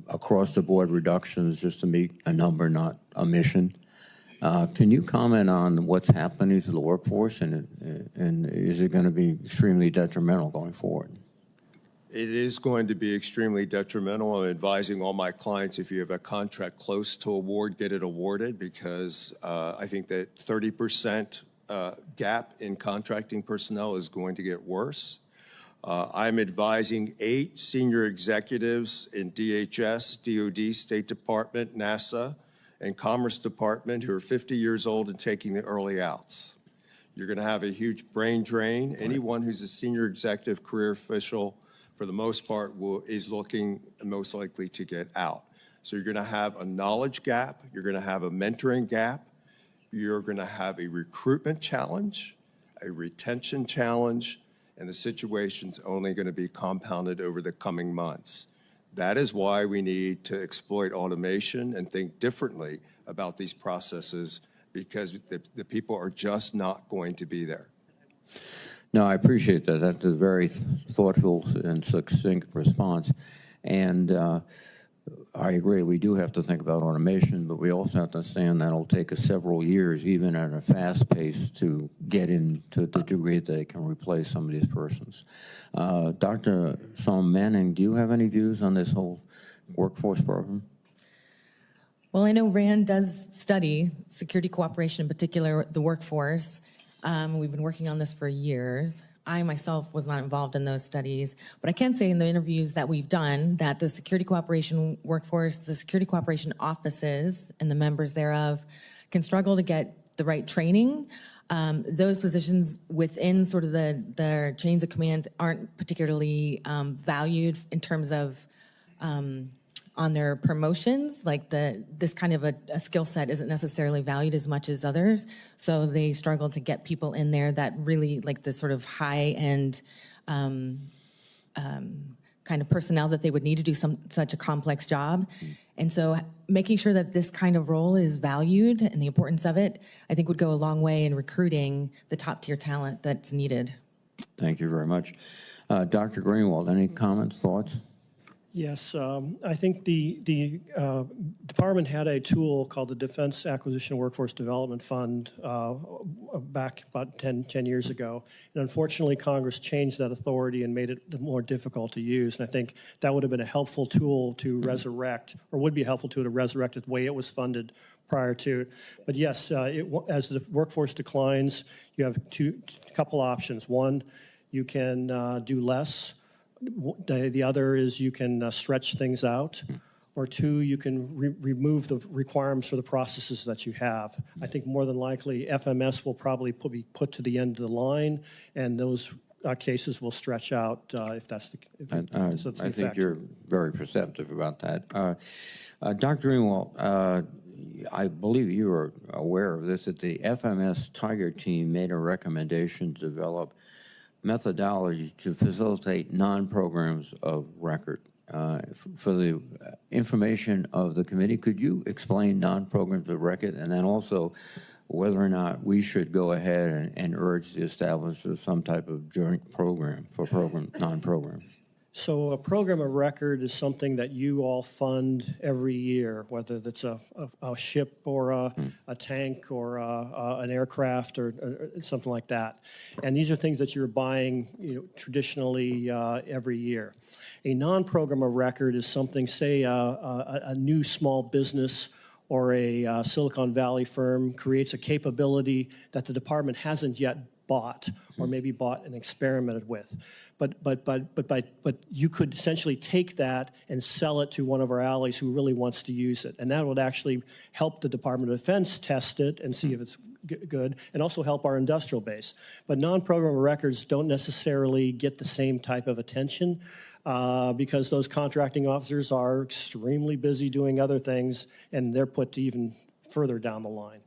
across-the-board reductions just to meet a number, not a mission. Can you comment on what's happening to the workforce, and is it going to be extremely detrimental going forward? It is going to be extremely detrimental. I'm advising all my clients, if you have a contract close to award, get it awarded, because I think that 30% gap in contracting personnel is going to get worse. I'm advising 8 senior executives in DHS, DOD, State Department, NASA, and Commerce Department who are 50 years old and taking the early outs. You're going to have a huge brain drain. Anyone who's a senior executive career official, for the most part, is looking most likely to get out. So you're going to have a knowledge gap. You're going to have a mentoring gap. You're going to have a recruitment challenge, a retention challenge, and the situation's only going to be compounded over the coming months. That is why we need to exploit automation and think differently about these processes, because the people are just not going to be there. No, I appreciate that. That's a very thoughtful and succinct response. And I agree, we do have to think about automation, but we also have to understand that it'll take us several years, even at a fast pace, to get into the degree that they can replace some of these persons. Dr. Sam Manning, do you have any views on this whole workforce program? Well, I know RAND does study security cooperation, in particular the workforce. We've been working on this for years. I myself was not involved in those studies, but I can say in the interviews that we've done that the security cooperation workforce, the security cooperation offices and the members thereof can struggle to get the right training. Those positions within sort of the chains of command aren't particularly valued in terms of on their promotions, like this kind of a skill set isn't necessarily valued as much as others. So they struggle to get people in there that really like the sort of high-end kind of personnel that they would need to do such a complex job. And so making sure that this kind of role is valued and the importance of it, I think would go a long way in recruiting the top-tier talent that's needed. Thank you very much. Dr. Greenwald, any comments, thoughts? Yes, I think the department had a tool called the Defense Acquisition Workforce Development Fund back about 10 years ago. And unfortunately, Congress changed that authority and made it more difficult to use. And I think that would have been a helpful tool to resurrect, or would be a helpful tool to resurrect the way it was funded prior to. But yes, as the workforce declines, you have a couple options. One, you can do less. The other is you can stretch things out, or two, you can remove the requirements for the processes that you have. I think more than likely FMS will probably be put to the end of the line, and those cases will stretch out if that's the I think you're very perceptive about that. Dr. Greenwald, I believe you are aware of this, that the FMS Tiger team made a recommendation to develop methodology to facilitate non-programs of record. For the information of the committee, could you explain non-programs of record, and then also whether or not we should go ahead and urge the establishment of some type of joint program for non-programs? So a program of record is something that you all fund every year, whether that's a ship or a tank or an aircraft or something like that. And these are things that you're buying, traditionally every year. A non-program of record is something, say, a new small business or a Silicon Valley firm creates a capability that the department hasn't yet bought or maybe bought and experimented with. But you could essentially take that and sell it to one of our allies who really wants to use it. And that would actually help the Department of Defense test it and see if it's good, and also help our industrial base. But non-program records don't necessarily get the same type of attention because those contracting officers are extremely busy doing other things, and they're put even further down the line.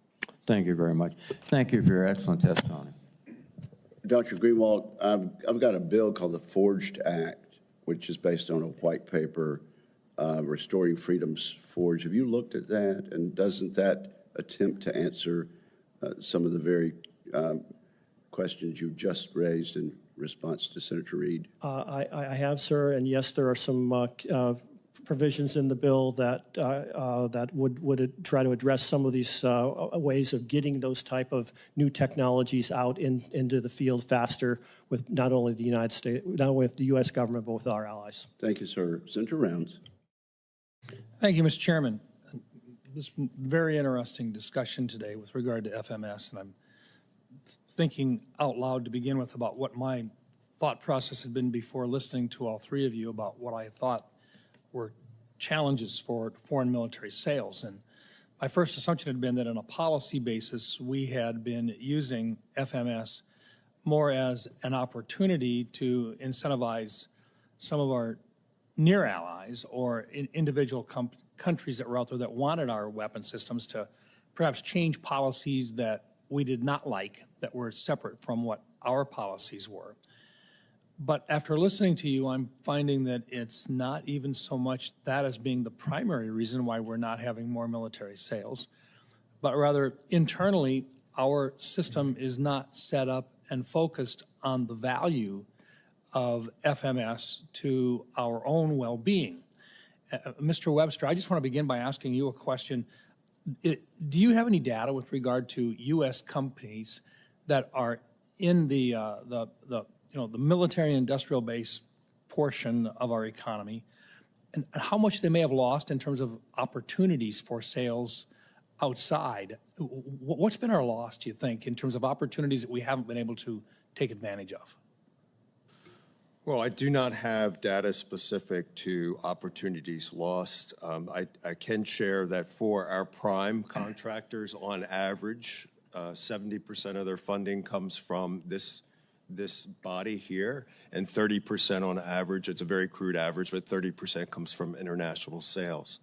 Thank you very much. Thank you for your excellent testimony. Dr. Greenwald, I've got a bill called the Forged Act, which is based on a white paper, Restoring Freedom's Forge. Have you looked at that? And doesn't that attempt to answer some of the very questions you just raised in response to Senator Reid? I have, sir, and yes, there are some provisions in the bill that that would try to address some of these ways of getting those type of new technologies out into the field faster with not only the United States, not only with the U.S. government, but with our allies. Thank you, sir. Senator Rounds. Thank you, Mr. Chairman. This has been very interesting discussion today with regard to FMS, and I'm thinking out loud to begin with about what my thought process had been before listening to all three of you about what I thought were challenges for foreign military sales. And my first assumption had been that on a policy basis, we had been using FMS more as an opportunity to incentivize some of our near allies or individual countries that were out there that wanted our weapon systems to perhaps change policies that we did not like, that were separate from what our policies were. But after listening to you, I'm finding that it's not even so much that as being the primary reason why we're not having more military sales, but rather internally, our system is not set up and focused on the value of FMS to our own well-being. Mr. Webster, I just want to begin by asking you a question. Do you have any data with regard to U.S. companies that are in the military industrial base portion of our economy, and how much they may have lost in terms of opportunities for sales outside? What's been our loss, do you think, in terms of opportunities that we haven't been able to take advantage of? Well, I do not have data specific to opportunities lost. I can share that for our prime contractors, on average, 70% of their funding comes from this body here, and 30% on average, it's a very crude average, but 30% comes from international sales.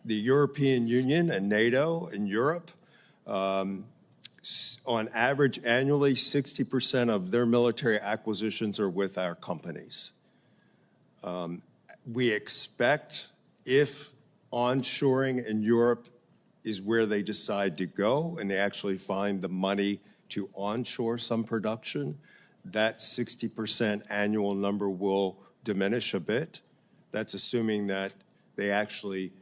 The European Union and NATO and Europe, on average annually, 60% of their military acquisitions are with our companies. We expect, if onshoring in Europe is where they decide to go and they actually find the money to onshore some production, that 60% annual number will diminish a bit. That's assuming that they actually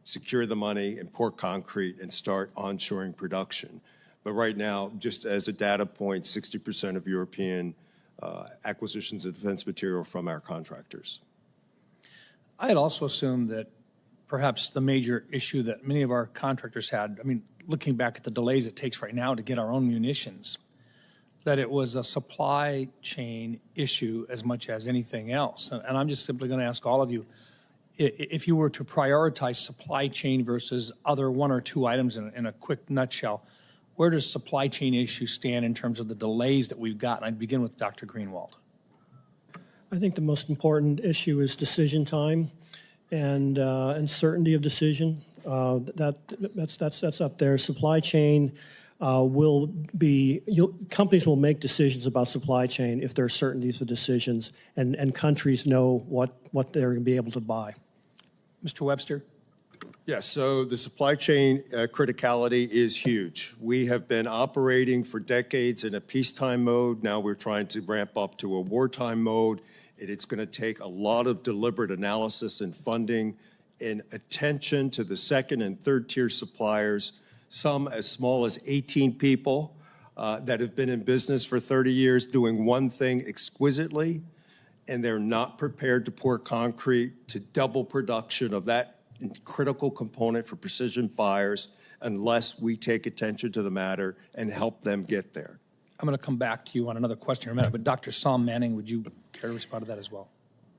secure the money and pour concrete and start onshoring production. But right now, just as a data point, 60% of European acquisitions of defense material from our contractors. I had also assumed that perhaps the major issue that many of our contractors had, I mean, looking back at the delays it takes right now to get our own munitions, that it was a supply chain issue as much as anything else. And I'm just simply going to ask all of you, if you were to prioritize supply chain versus other one or two items in a quick nutshell, where does supply chain issue stand in terms of the delays that we've got? And I'd begin with Dr. Greenwald. I think the most important issue is decision time and certainty of decision. That's up there. Supply chain will be, companies will make decisions about supply chain if there are certainties of decisions and countries know what they're going to be able to buy. Mr. Webster? Yes, so the supply chain criticality is huge. We have been operating for decades in a peacetime mode. Now we're trying to ramp up to a wartime mode. It's going to take a lot of deliberate analysis and funding and attention to the second and third tier suppliers, some as small as 18 people that have been in business for 30 years doing one thing exquisitely, and they're not prepared to pour concrete to double production of that critical component for precision fires unless we take attention to the matter and help them get there. I'm going to come back to you on another question in a minute, but Dr. Sam Manning, would you care to respond to that as well?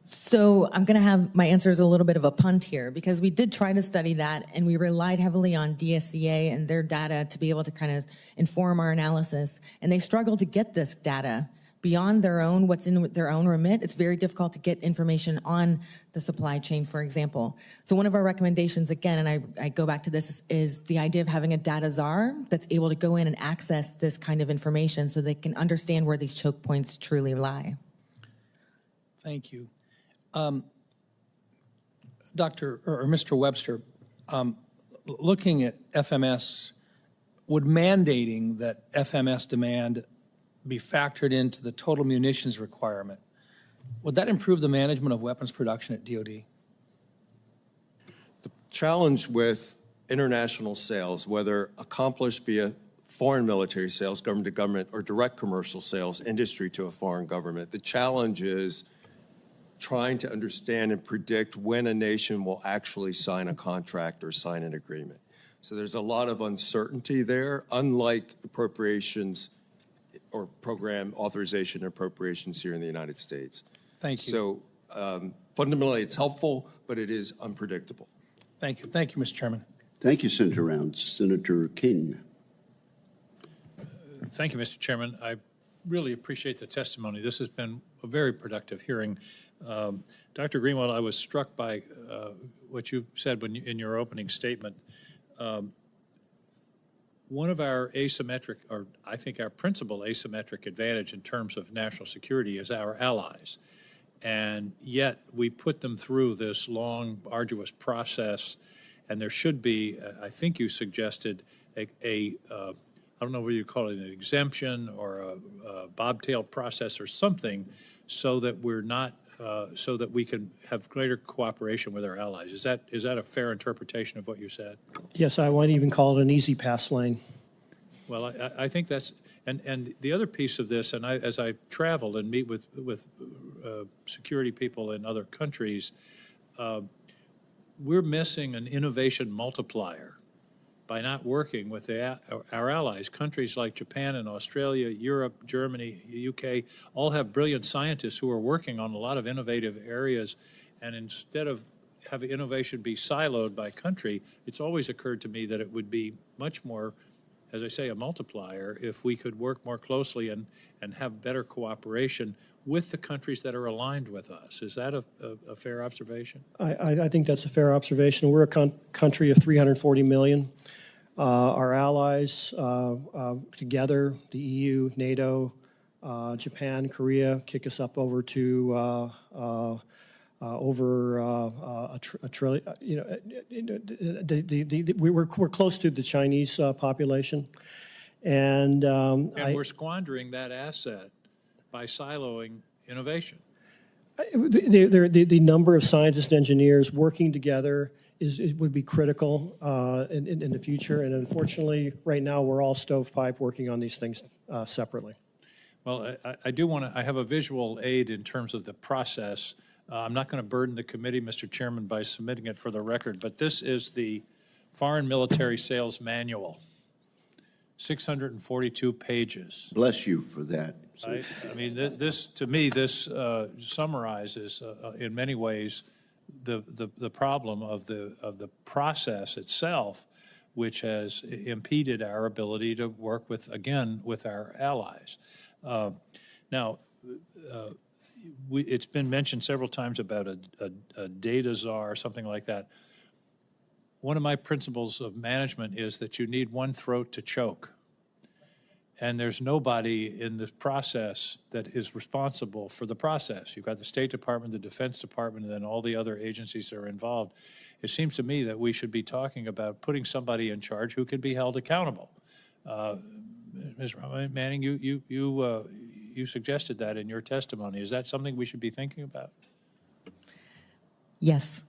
So I'm going to have my answers a little bit of a punt here, because we did try to study that, and we relied heavily on DSCA and their data to be able to kind of inform our analysis. And they struggled to get this data beyond their own, what's in their own remit. It's very difficult to get information on the supply chain, for example. So one of our recommendations, again, and I go back to this, is the idea of having a data czar that's able to go in and access this kind of information so they can understand where these choke points truly lie. Thank you. Mr. Webster, looking at FMS, would mandating that FMS demand be factored into the total munitions requirement, would that improve the management of weapons production at DoD? The challenge with international sales, whether accomplished via foreign military sales, government to government, or direct commercial sales, industry to a foreign government, the challenge is trying to understand and predict when a nation will actually sign a contract or sign an agreement. So there's a lot of uncertainty there, unlike appropriations or program authorization and appropriations here in the United States. Thank you. So fundamentally, it's helpful, but it is unpredictable. Thank you. Thank you, Mr. Chairman. Thank you, Senator Rounds. Senator King. Thank you, Mr. Chairman. I really appreciate the testimony. This has been a very productive hearing. Dr. Greenwald, I was struck by what you said in your opening statement. One of our asymmetric, or I think our principal asymmetric advantage in terms of national security is our allies. And yet we put them through this long, arduous process, and there should be, I think you suggested, I don't know whether you call it an exemption or a bobtail process or something, so that we're not, so that we can have greater cooperation with our allies. Is that a fair interpretation of what you said? Yes, I wouldn't even call it an easy pass lane. Well, I think that's, and the other piece of this, and as I travel and meet with security people in other countries, we're missing an innovation multiplier by not working with our allies. Countries like Japan and Australia, Europe, Germany, UK, all have brilliant scientists who are working on a lot of innovative areas. And instead of having innovation be siloed by country, it's always occurred to me that it would be much more, as I say, a multiplier if we could work more closely and have better cooperation with the countries that are aligned with us. Is that a fair observation? I think that's a fair observation. We're a country of 340 million. Our allies together, the EU, NATO, Japan, Korea, kick us up over to over a trillion. You know, we're close to the Chinese population, and we're squandering that asset by siloing innovation. The number of scientists and engineers working together would be critical in the future, and unfortunately, right now we're all stovepipe working on these things separately. Well, I do want to. I have a visual aid in terms of the process. I'm not going to burden the committee, Mr. Chairman, by submitting it for the record, but this is the Foreign Military Sales Manual, 642 pages. Bless you for that. I mean, this to me, this summarizes in many ways the problem of the process itself, which has impeded our ability to work with our allies. Now, it's been mentioned several times about a data czar or something like that. One of my principles of management is that you need one throat to choke. And there's nobody in this process that is responsible for the process. You've got the State Department, the Defense Department, and then all the other agencies that are involved. It seems to me that we should be talking about putting somebody in charge who can be held accountable. Ms. Manning, you suggested that in your testimony. Is that something we should be thinking about? Yes.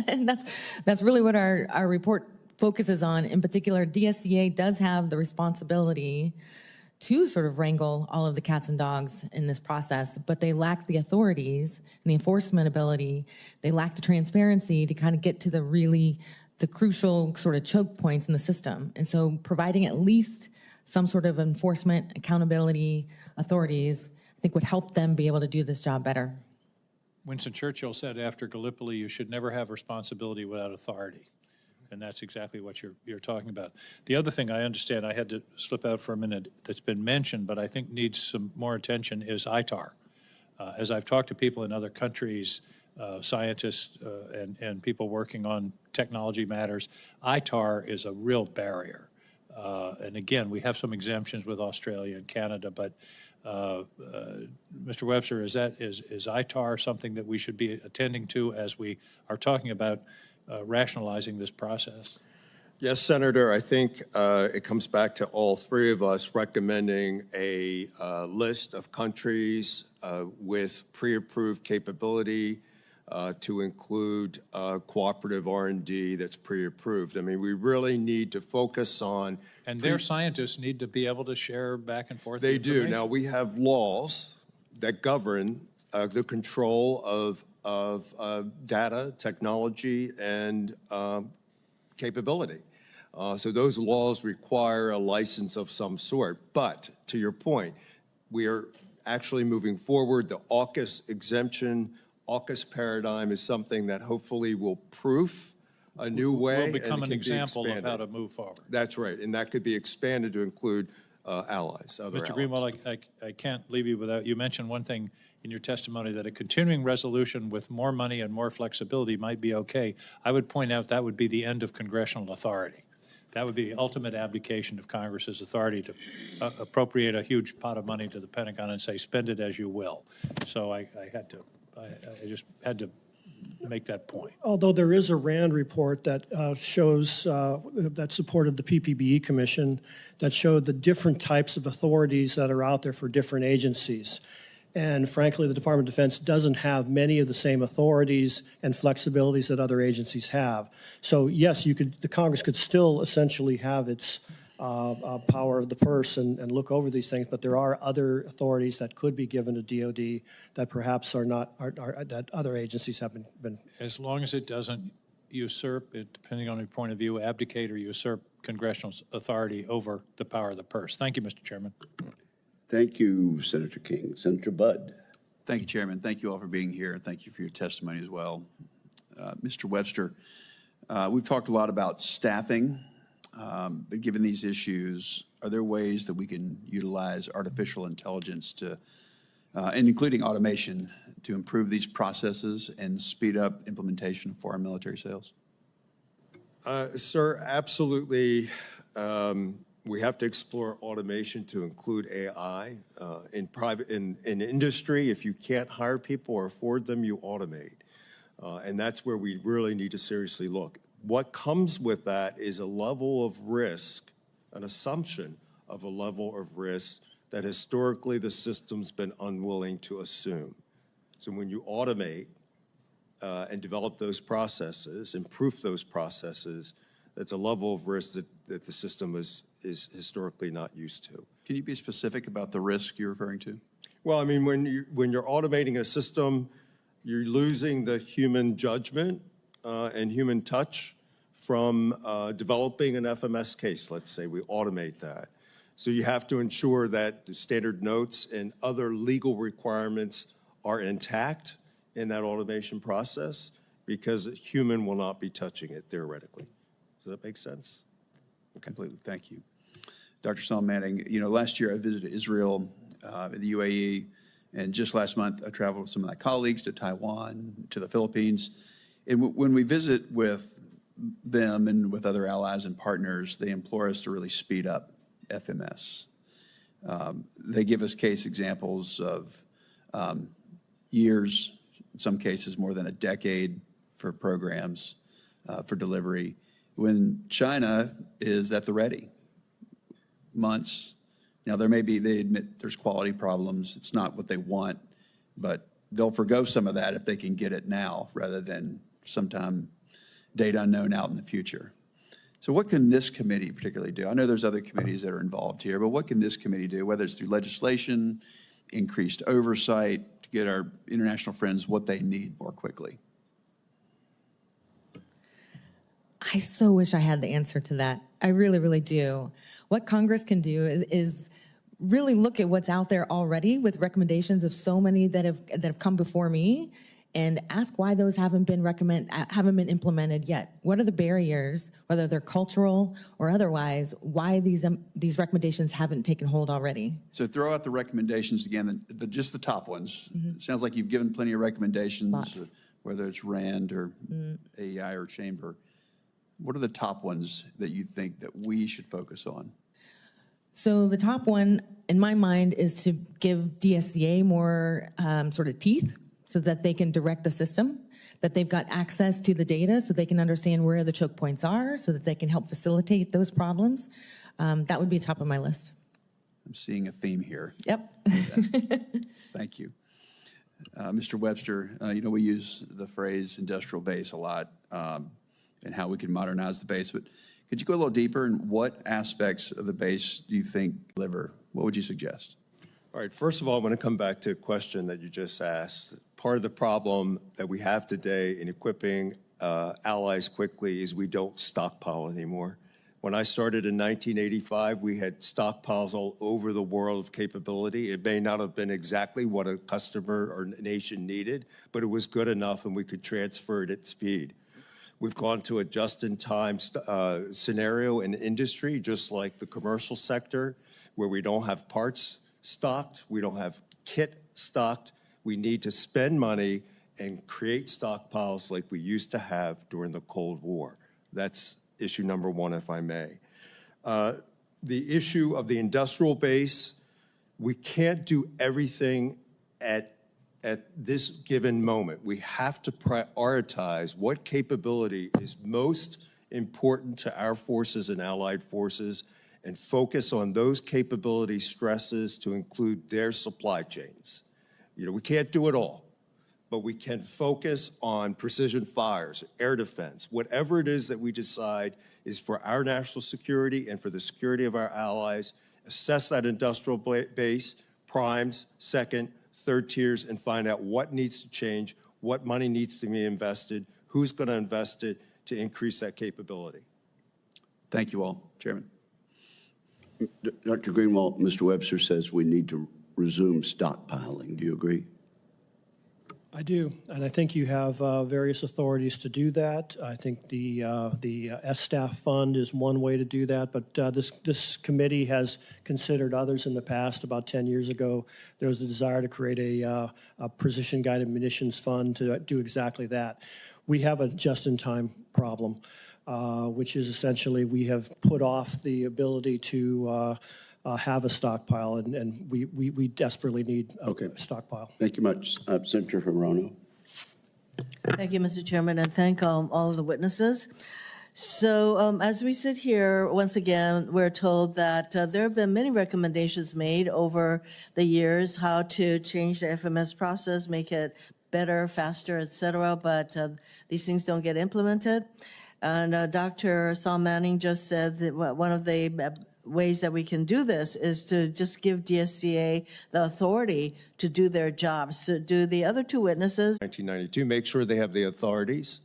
And that's really what our report focuses on. In particular, DSCA does have the responsibility to sort of wrangle all of the cats and dogs in this process, but they lack the authorities and the enforcement ability. They lack the transparency to kind of get to the crucial sort of choke points in the system. And so providing at least some sort of enforcement, accountability, authorities, I think would help them be able to do this job better. Winston Churchill said after Gallipoli, you should never have responsibility without authority. And that's exactly what you're talking about. The other thing I understand, I had to slip out for a minute, that's been mentioned, but I think needs some more attention is ITAR. As I've talked to people in other countries, scientists and people working on technology matters, ITAR is a real barrier. And again, we have some exemptions with Australia and Canada, but Mr. Webster, is ITAR something that we should be attending to as we are talking about rationalizing this process? Yes, Senator. I think it comes back to all three of us recommending a list of countries with pre-approved capability to include cooperative R&D that's pre-approved. I mean, we really need to focus on... And their scientists need to be able to share back and forth They do. Now, we have laws that govern the control of data, technology, and capability. So those laws require a license of some sort. But to your point, we are actually moving forward. The AUKUS exemption, AUKUS paradigm is something that hopefully will proof a new way. Will and it become an can be example of how expanded. to move forward. That's right, and that could be expanded to include allies, other allies. Mr. Greenwald, I can't leave you without, you mentioned one thing in your testimony, that a continuing resolution with more money and more flexibility might be okay. I would point out that would be the end of congressional authority. That would be the ultimate abdication of Congress's authority to appropriate a huge pot of money to the Pentagon and say, spend it as you will. So I just had to make that point. Although there is a RAND report that shows, that supported the PPBE Commission, that showed the different types of authorities that are out there for different agencies. And frankly, the Department of Defense doesn't have many of the same authorities and flexibilities that other agencies have. So yes, the Congress could still essentially have its power of the purse and look over these things, but there are other authorities that could be given to DOD that perhaps are not, that other agencies haven't been. As long as it doesn't usurp, depending on your point of view, abdicate or usurp congressional authority over the power of the purse. Thank you, Mr. Chairman. Thank you, Senator King. Senator Budd. Thank you, Chairman. Thank you all for being here, and thank you for your testimony as well. Mr. Webster, we've talked a lot about staffing, but given these issues, are there ways that we can utilize artificial intelligence to, and including automation, to improve these processes and speed up implementation of foreign military sales? Sir, absolutely. We have to explore automation to include AI. In industry, if you can't hire people or afford them, you automate. And that's where we really need to seriously look. What comes with that is a level of risk, an assumption of a level of risk that historically the system's been unwilling to assume. So when you automate and develop those processes, improve those processes, that's a level of risk that the system is historically not used to. Can you be specific about the risk you're referring to? Well, I mean, when you're automating a system, you're losing the human judgment and human touch from developing an FMS case, let's say. We automate that. So you have to ensure that the standard notes and other legal requirements are intact in that automation process, because a human will not be touching it theoretically. Does that make sense? Completely. Thank you. Dr. Sam Manning, you know, last year I visited Israel, the UAE, and just last month I traveled with some of my colleagues to Taiwan, to the Philippines. And when we visit with them and with other allies and partners, they implore us to really speed up FMS. They give us case examples of years, in some cases more than a decade for programs for delivery, when China is at the ready. Months. Now, they admit there's quality problems. It's not what they want, but they'll forgo some of that if they can get it now rather than sometime date unknown out in the future. So what can this committee particularly do? I know there's other committees that are involved here, but what can this committee do, whether it's through legislation, increased oversight, to get our international friends what they need more quickly? I so wish I had the answer to that. I really, really do. What Congress can do is really look at what's out there already with recommendations of so many that have come before me, and ask why those haven't been implemented yet. What are the barriers, whether they're cultural or otherwise, why these recommendations haven't taken hold already? So throw out the recommendations again, just the top ones. It sounds like you've given plenty of recommendations, whether it's RAND or AEI or Chamber. What are the top ones that you think that we should focus on? So the top one, in my mind, is to give DSCA more sort of teeth so that they can direct the system, that they've got access to the data so they can understand where the choke points are, so that they can help facilitate those problems. That would be top of my list. I'm seeing a theme here. Yep. Thank you. Mr. Webster, you know, we use the phrase industrial base a lot, and how we can modernize the base, but could you go a little deeper, and what aspects of the base do you think deliver? What would you suggest? All right, first of all, I want to come back to a question that you just asked. Part of the problem that we have today in equipping allies quickly is we don't stockpile anymore. When I started in 1985, we had stockpiles all over the world of capability. It may not have been exactly what a customer or nation needed, but it was good enough and we could transfer it at speed. We've gone to a just-in-time scenario in industry, just like the commercial sector, where we don't have parts stocked, we don't have kit stocked. We need to spend money and create stockpiles like we used to have during the Cold War. That's issue number one, if I may. The issue of the industrial base, we can't do everything at this given moment. We have to prioritize what capability is most important to our forces and allied forces and focus on those capability stresses to include their supply chains. We can't do it all, but we can focus on precision fires, air defense, whatever it is that we decide is for our national security and for the security of our allies, assess that industrial base, primes, second, third tiers, and find out what needs to change, what money needs to be invested, who's going to invest it to increase that capability. Thank you all, Chairman. Dr. Greenwald, Mr. Webster says we need to resume stockpiling. Do you agree? I do, and I think you have various authorities to do that. I think the SSTAF fund is one way to do that, but this committee has considered others in the past. About 10 years ago, there was a desire to create a precision-guided munitions fund to do exactly that. We have a just-in-time problem, which is essentially we have put off the ability to have a stockpile, and we desperately need a stockpile. Thank you much. Senator Hirono. Thank you, Mr. Chairman, and thank all of the witnesses. So as we sit here, once again, we're told that there have been many recommendations made over the years how to change the FMS process, make it better, faster, et cetera, but these things don't get implemented. And Dr. Saul Manning just said that one of the ways that we can do this is to just give DSCA the authority to do their jobs. So do the other two witnesses? 1992, make sure they have the authorities,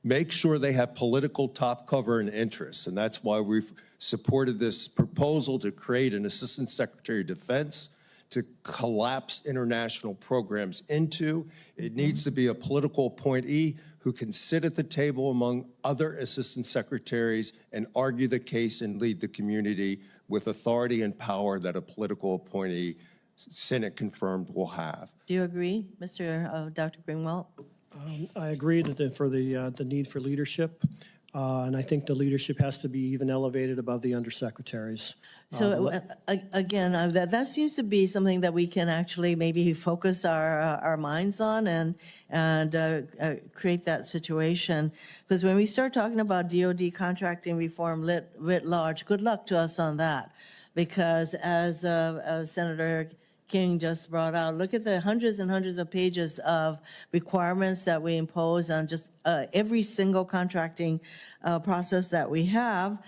make sure they have political top cover and interests, and that's why we've supported this proposal to create an Assistant Secretary of Defense to collapse international programs into. It needs to be a political appointee who can sit at the table among other assistant secretaries and argue the case and lead the community with authority and power that a political appointee, Senate confirmed, will have. Do you agree, Dr. Greenwald? I agree that for the need for leadership, and I think the leadership has to be even elevated above the undersecretaries. So again, that seems to be something that we can actually maybe focus our minds on and create that situation. Because when we start talking about DoD contracting reform writ large, good luck to us on that. Because as Senator King just brought out, look at the hundreds and hundreds of pages of requirements that we impose on just every single contracting process that we have.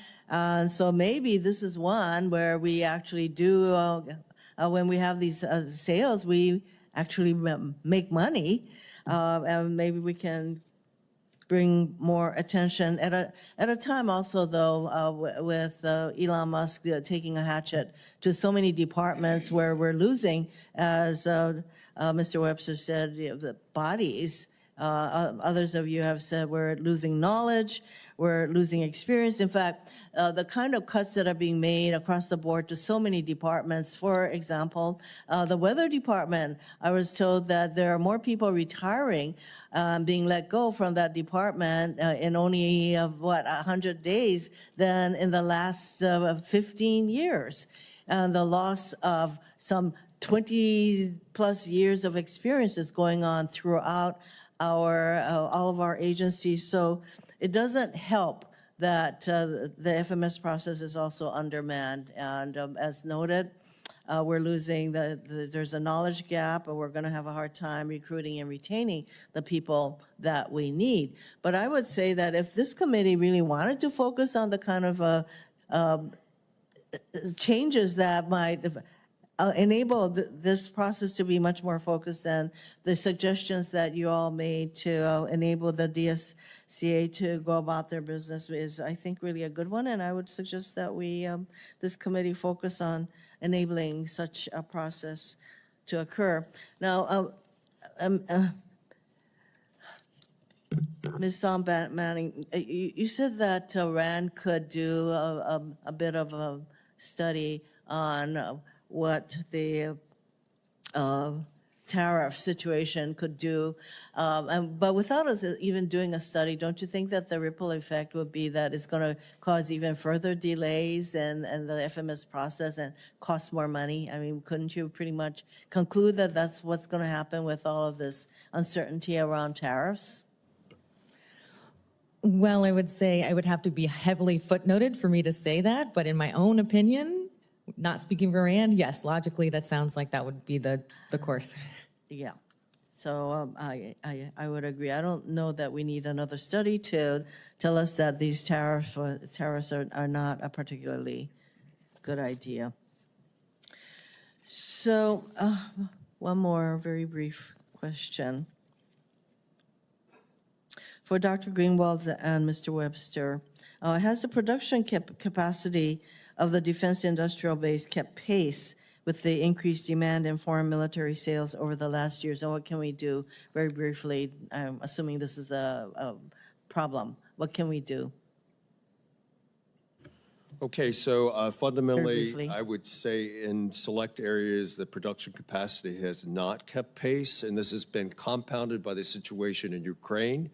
So maybe this is one where we actually do, when we have these sales, we actually make money, and maybe we can bring more attention at a time also, though, with Elon Musk taking a hatchet to so many departments where we're losing, as Mr. Webster said, the bodies. Others of you have said we're losing knowledge, we're losing experience. In fact, the kind of cuts that are being made across the board to so many departments, for example, the weather department, I was told that there are more people retiring, being let go from that department in only, 100 days than in the last 15 years. And the loss of some 20 plus years of experience is going on throughout all of our agencies. So it doesn't help that the FMS process is also undermanned. And as noted, we're losing, there's a knowledge gap, and we're going to have a hard time recruiting and retaining the people that we need. But I would say that if this committee really wanted to focus on the kind of changes that might enable this process to be much more focused than the suggestions that you all made to enable the DSCA to go about their business is, I think, really a good one. And I would suggest that we, this committee, focus on enabling such a process to occur. Now, Ms. Tom Manning, you said that RAND could do a bit of a study on what the tariff situation could do. But without us even doing a study, don't you think that the ripple effect would be that it's going to cause even further delays in the FMS process and cost more money? I mean, couldn't you pretty much conclude that that's what's going to happen with all of this uncertainty around tariffs? Well, I would say I would have to be heavily footnoted for me to say that, but in my own opinion, not speaking for Rand, yes, logically, that sounds like that would be the course. Yeah. So I would agree. I don't know that we need another study to tell us that these tariffs are not a particularly good idea. So one more very brief question. For Dr. Greenwald and Mr. Webster, has the production capacity of the defense industrial base kept pace with the increased demand in foreign military sales over the last years? And what can we do, very briefly, I'm assuming this is a problem, what can we do? Okay, so fundamentally, briefly. I would say in select areas, the production capacity has not kept pace, and this has been compounded by the situation in Ukraine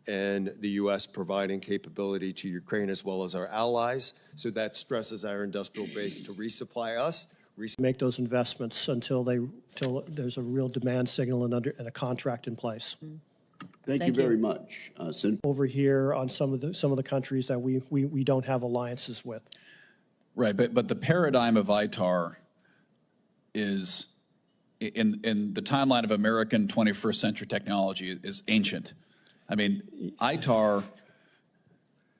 and the U.S. providing capability to Ukraine as well as our allies. So that stresses our industrial base to resupply us. Make those investments until there's a real demand signal and a contract in place. Thank you very much. Over here on some of the countries that we don't have alliances with. Right, but the paradigm of ITAR is, in the timeline of American 21st century technology, is ancient. I mean, ITAR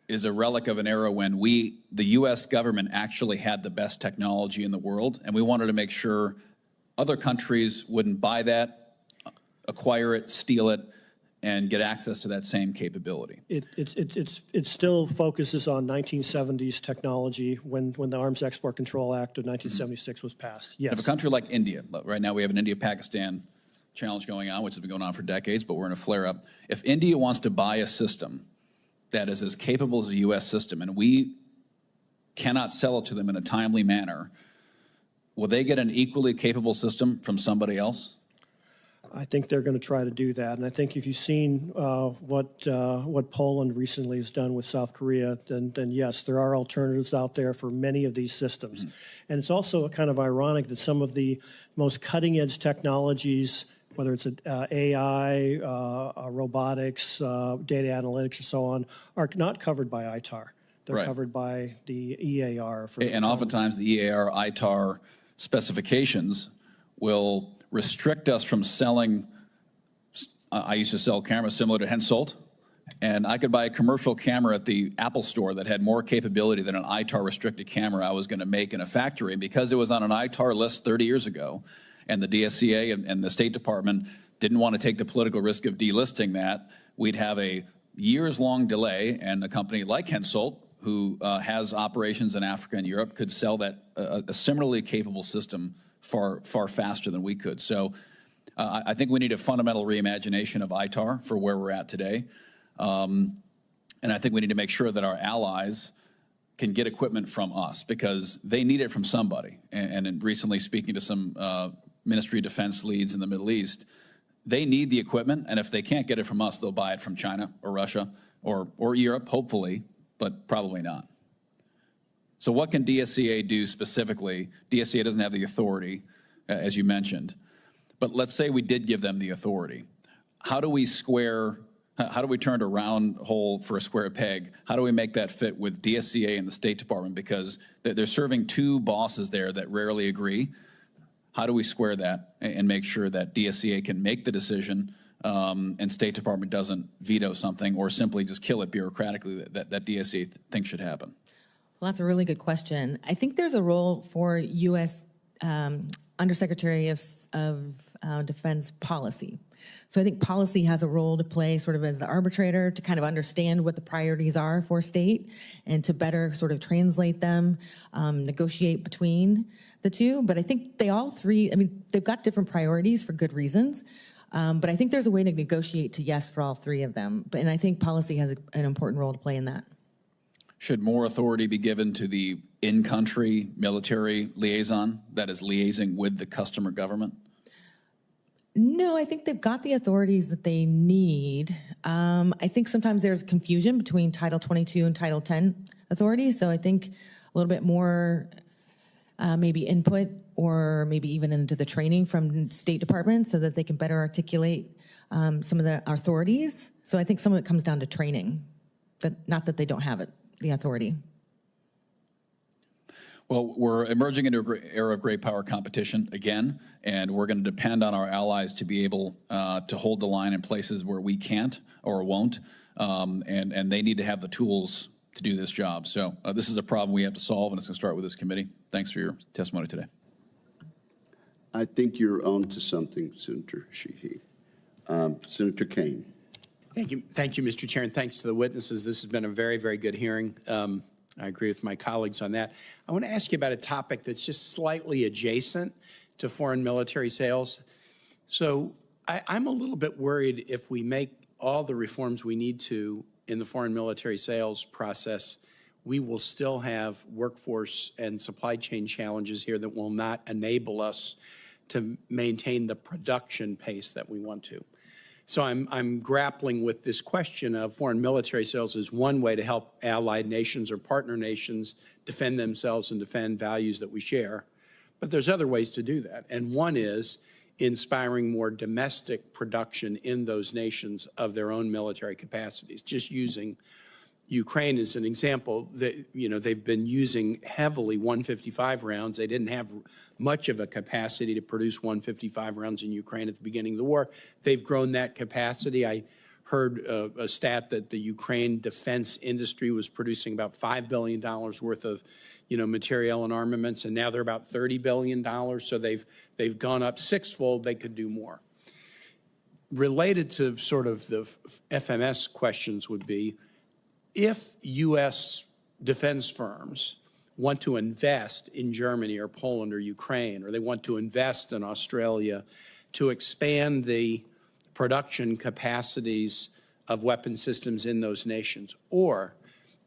is a relic of an era when the U.S. government actually had the best technology in the world, and we wanted to make sure other countries wouldn't buy that, acquire it, steal it, and get access to that same capability. It still focuses on 1970s technology when the Arms Export Control Act of 1976 was passed. Yes. If a country like India, right now we have an India-Pakistan challenge going on, which has been going on for decades, but we're in a flare-up. If India wants to buy a system that is as capable as a U.S. system, and we cannot sell it to them in a timely manner, will they get an equally capable system from somebody else? I think they're going to try to do that. And I think if you've seen what Poland recently has done with South Korea, then yes, there are alternatives out there for many of these systems. And it's also kind of ironic that some of the most cutting-edge technologies, whether it's AI, robotics, data analytics, and so on, are not covered by ITAR. They're Right. covered by the EAR. And oftentimes the EAR, ITAR specifications will restrict us from selling. I used to sell cameras similar to Hensoldt, and I could buy a commercial camera at the Apple store that had more capability than an ITAR restricted camera I was going to make in a factory. Because it was on an ITAR list 30 years ago, and the DSCA and the State Department didn't want to take the political risk of delisting that, we'd have a years-long delay, and a company like Hensoldt, who has operations in Africa and Europe, could sell that a similarly capable system far faster than we could. So I think we need a fundamental reimagination of ITAR for where we're at today. And I think we need to make sure that our allies can get equipment from us, because they need it from somebody. And recently speaking to some Ministry of Defense leads in the Middle East, they need the equipment, and if they can't get it from us, they'll buy it from China or Russia or Europe, hopefully, but probably not. So what can DSCA do specifically? DSCA doesn't have the authority, as you mentioned, but let's say we did give them the authority. How do we turn a round hole for a square peg? How do we make that fit with DSCA and the State Department? Because they're serving two bosses there that rarely agree. How do we square that and make sure that DSCA can make the decision and State Department doesn't veto something or simply just kill it bureaucratically that DSCA thinks should happen? Well, that's a really good question. I think there's a role for U.S. Undersecretary of Defense Policy. So I think policy has a role to play sort of as the arbitrator to kind of understand what the priorities are for state and to better sort of translate them, negotiate between the two. But I think they all three, I mean, they've got different priorities for good reasons. But I think there's a way to negotiate to yes for all three of them. And I think policy has an important role to play in that. Should more authority be given to the in-country military liaison that is liaising with the customer government? No, I think they've got the authorities that they need. I think sometimes there's confusion between Title 22 and Title 10 authorities. So I think a little bit more maybe input or maybe even into the training from State Departments so that they can better articulate some of the authorities. So I think some of it comes down to training, but not that they don't have it, the authority. Well, we're emerging into an era of great power competition again, and we're going to depend on our allies to be able to hold the line in places where we can't or won't, and they need to have the tools to do this job. So this is a problem we have to solve, and it's going to start with this committee. Thanks for your testimony today. I think you're on to something, Senator Sheehy. Senator Kane. Thank you, Mr. Chair, and thanks to the witnesses. This has been a very, very good hearing. I agree with my colleagues on that. I want to ask you about a topic that's just slightly adjacent to foreign military sales. So I'm a little bit worried if we make all the reforms we need to in the foreign military sales process, we will still have workforce and supply chain challenges here that will not enable us to maintain the production pace that we want to. So I'm grappling with this question of foreign military sales as one way to help allied nations or partner nations defend themselves and defend values that we share. But there's other ways to do that. And one is inspiring more domestic production in those nations of their own military capacities. Just using Ukraine as an example, they've been using heavily 155 rounds. They didn't have much of a capacity to produce 155 rounds in Ukraine at the beginning of the war. They've grown that capacity. I heard a stat that the Ukraine defense industry was producing about $5 billion worth of material and armaments, and now they're about $30 billion. So they've gone up sixfold. They could do more. Related to sort of the FMS questions would be, if U.S. defense firms want to invest in Germany or Poland or Ukraine, or they want to invest in Australia to expand the production capacities of weapon systems in those nations, or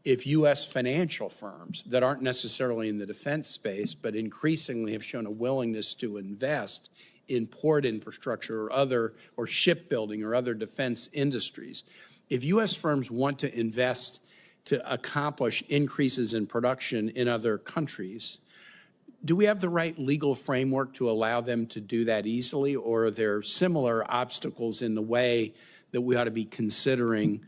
if U.S. financial firms that aren't necessarily in the defense space but increasingly have shown a willingness to invest in port infrastructure or shipbuilding or other defense industries, if U.S. firms want to invest to accomplish increases in production in other countries, do we have the right legal framework to allow them to do that easily, or are there similar obstacles in the way that we ought to be considering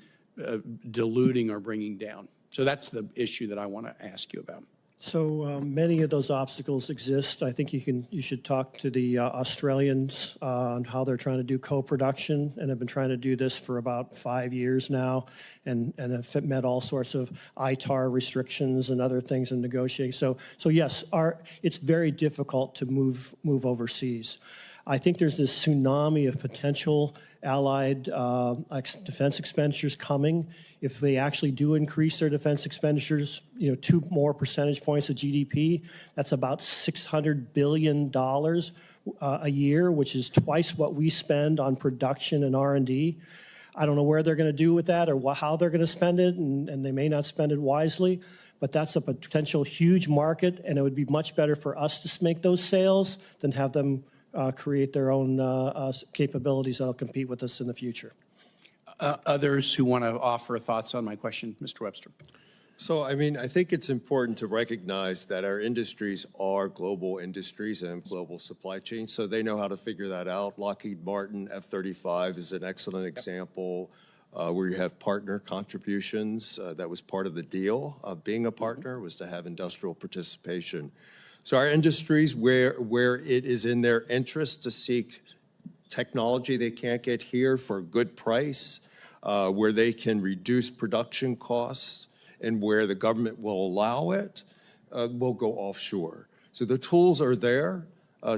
diluting or bringing down? So that's the issue that I want to ask you about. So many of those obstacles exist. I think you should talk to the Australians on how they're trying to do co-production, and have been trying to do this for about 5 years now, and have met all sorts of ITAR restrictions and other things in negotiating. So yes, it's very difficult to move overseas. I think there's this tsunami of potential allied defense expenditures coming. If they actually do increase their defense expenditures, 2 more percentage points of GDP, that's about $600 billion a year, which is twice what we spend on production and R&D. I don't know where they're going to do with that or how they're going to spend it, and they may not spend it wisely, but that's a potential huge market, and it would be much better for us to make those sales than have them create their own capabilities that will compete with us in the future. Others who want to offer thoughts on my question, Mr. Webster. So, I think it's important to recognize that our industries are global industries and global supply chains, so they know how to figure that out. Lockheed Martin F-35 is an excellent example where you have partner contributions. That was part of the deal of being a partner, was to have industrial participation. So our industries, where it is in their interest to seek technology they can't get here for a good price, where they can reduce production costs, and where the government will allow it, will go offshore. So the tools are there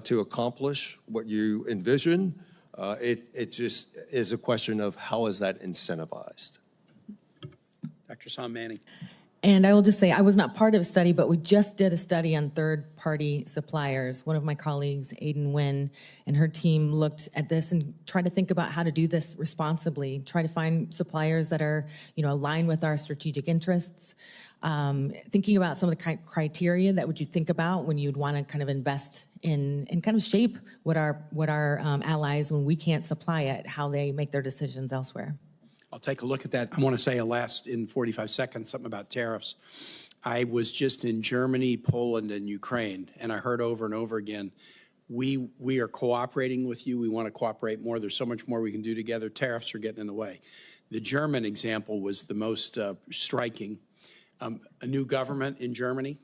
to accomplish what you envision. It just is a question of how is that incentivized. Dr. Sam Manning. And I will just say, I was not part of a study, but we just did a study on third-party suppliers. One of my colleagues, Aidan Nguyen, and her team looked at this and tried to think about how to do this responsibly, try to find suppliers that are, aligned with our strategic interests. Thinking about some of the criteria that would you think about when you'd want to kind of invest in and kind of shape what our allies, when we can't supply it, how they make their decisions elsewhere. I'll take a look at that. I want to say in 45 seconds, something about tariffs. I was just in Germany, Poland, and Ukraine, and I heard over and over again, we are cooperating with you. We want to cooperate more. There's so much more we can do together. Tariffs are getting in the way. The German example was the most striking. A new government in Germany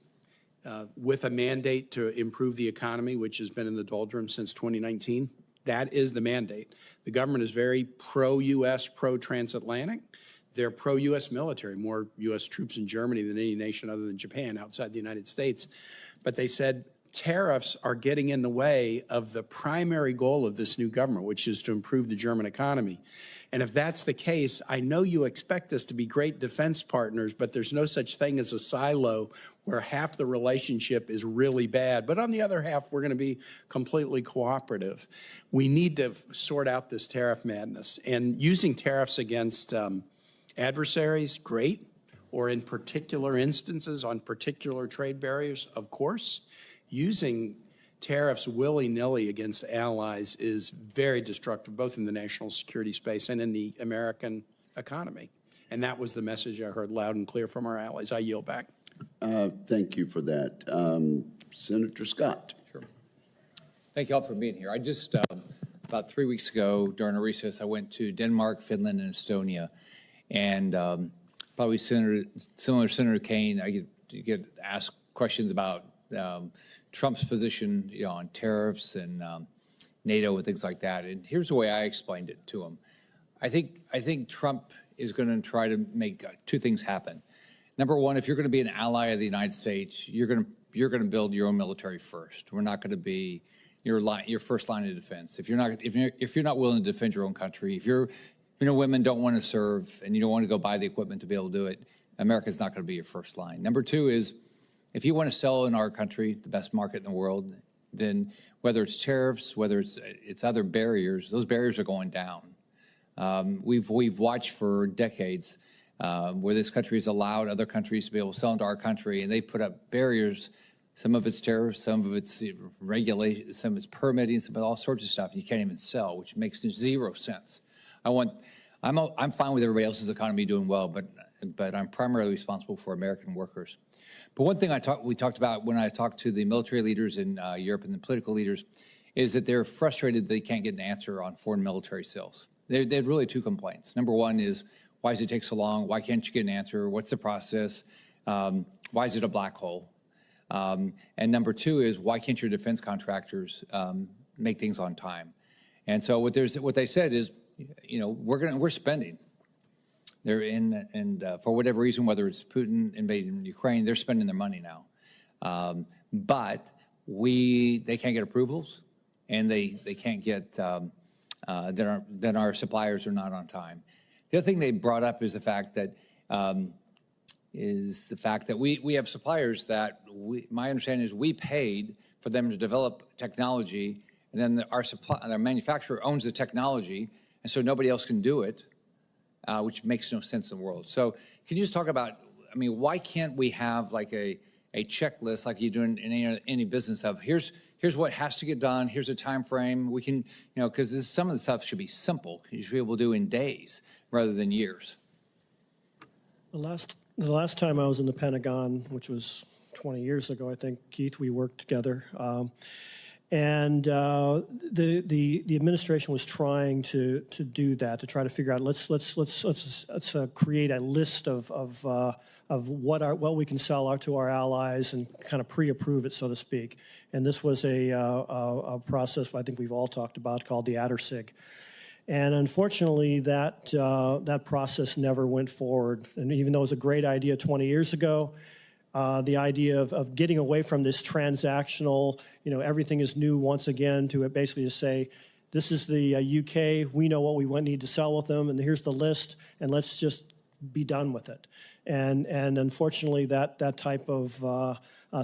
with a mandate to improve the economy, which has been in the doldrums since 2019. That is the mandate. The government is very pro-U.S., pro-transatlantic. They're pro-U.S. military, more U.S. troops in Germany than any nation other than Japan outside the United States. But they said tariffs are getting in the way of the primary goal of this new government, which is to improve the German economy. And if that's the case, I know you expect us to be great defense partners, but there's no such thing as a silo where half the relationship is really bad. But on the other half, we're going to be completely cooperative. We need to sort out this tariff madness. And using tariffs against adversaries, great. Or in particular instances on particular trade barriers, of course. Using tariffs willy-nilly against allies is very destructive, both in the national security space and in the American economy. And that was the message I heard loud and clear from our allies. I yield back. Thank you for that. Senator Scott. Sure. Thank you all for being here. I just, about 3 weeks ago during a recess, I went to Denmark, Finland, and Estonia. And probably similar to Senator Kane, I get asked questions about Trump's position, on tariffs and NATO and things like that. And here's the way I explained it to him. I think Trump is going to try to make two things happen. Number one, if you're going to be an ally of the United States, you're going to build your own military first. We're not going to be your first line of defense. If you're not willing to defend your own country, if women don't want to serve and you don't want to go buy the equipment to be able to do it, America's not going to be your first line. Number two is, if you want to sell in our country, the best market in the world, then whether it's tariffs, whether it's other barriers, those barriers are going down. We've watched for decades where this country has allowed other countries to be able to sell into our country, and they put up barriers. Some of it's tariffs, some of it's regulation, some of it's permitting, some of all sorts of stuff. You can't even sell, which makes zero sense. I'm fine with everybody else's economy doing well, but I'm primarily responsible for American workers. But one thing we talked about when I talked to the military leaders in Europe and the political leaders is that they're frustrated they can't get an answer on foreign military sales. They had really two complaints. Number one is, why does it take so long? Why can't you get an answer? What's the process? Why is it a black hole? And number two is, why can't your defense contractors make things on time? And so what they said is, we're spending. They're for whatever reason, whether it's Putin invading Ukraine, they're spending their money now. But they can't get approvals, and they can't get then our suppliers are not on time. The other thing they brought up is the fact that we have suppliers that my understanding is we paid for them to develop technology, and then our manufacturer owns the technology, and so nobody else can do it. Which makes no sense in the world. So can you just talk about, why can't we have like a checklist like you do in any business of here's what has to get done, here's a time frame. We can, because some of the stuff should be simple. You should be able to do in days rather than years. The last time I was in the Pentagon, which was 20 years ago, I think, Keith, we worked together. And the administration was trying to do that, to try to figure out let's create a list of what we can sell out to our allies and kind of pre-approve it, so to speak. And this was a process I think we've all talked about called the ADRSIG. And unfortunately, that process never went forward. And even though it was a great idea 20 years ago, the idea of getting away from this transactional, everything is new once again, to basically say, this is the UK, we know what we need to sell with them, and here's the list, and let's just be done with it. And unfortunately, that type of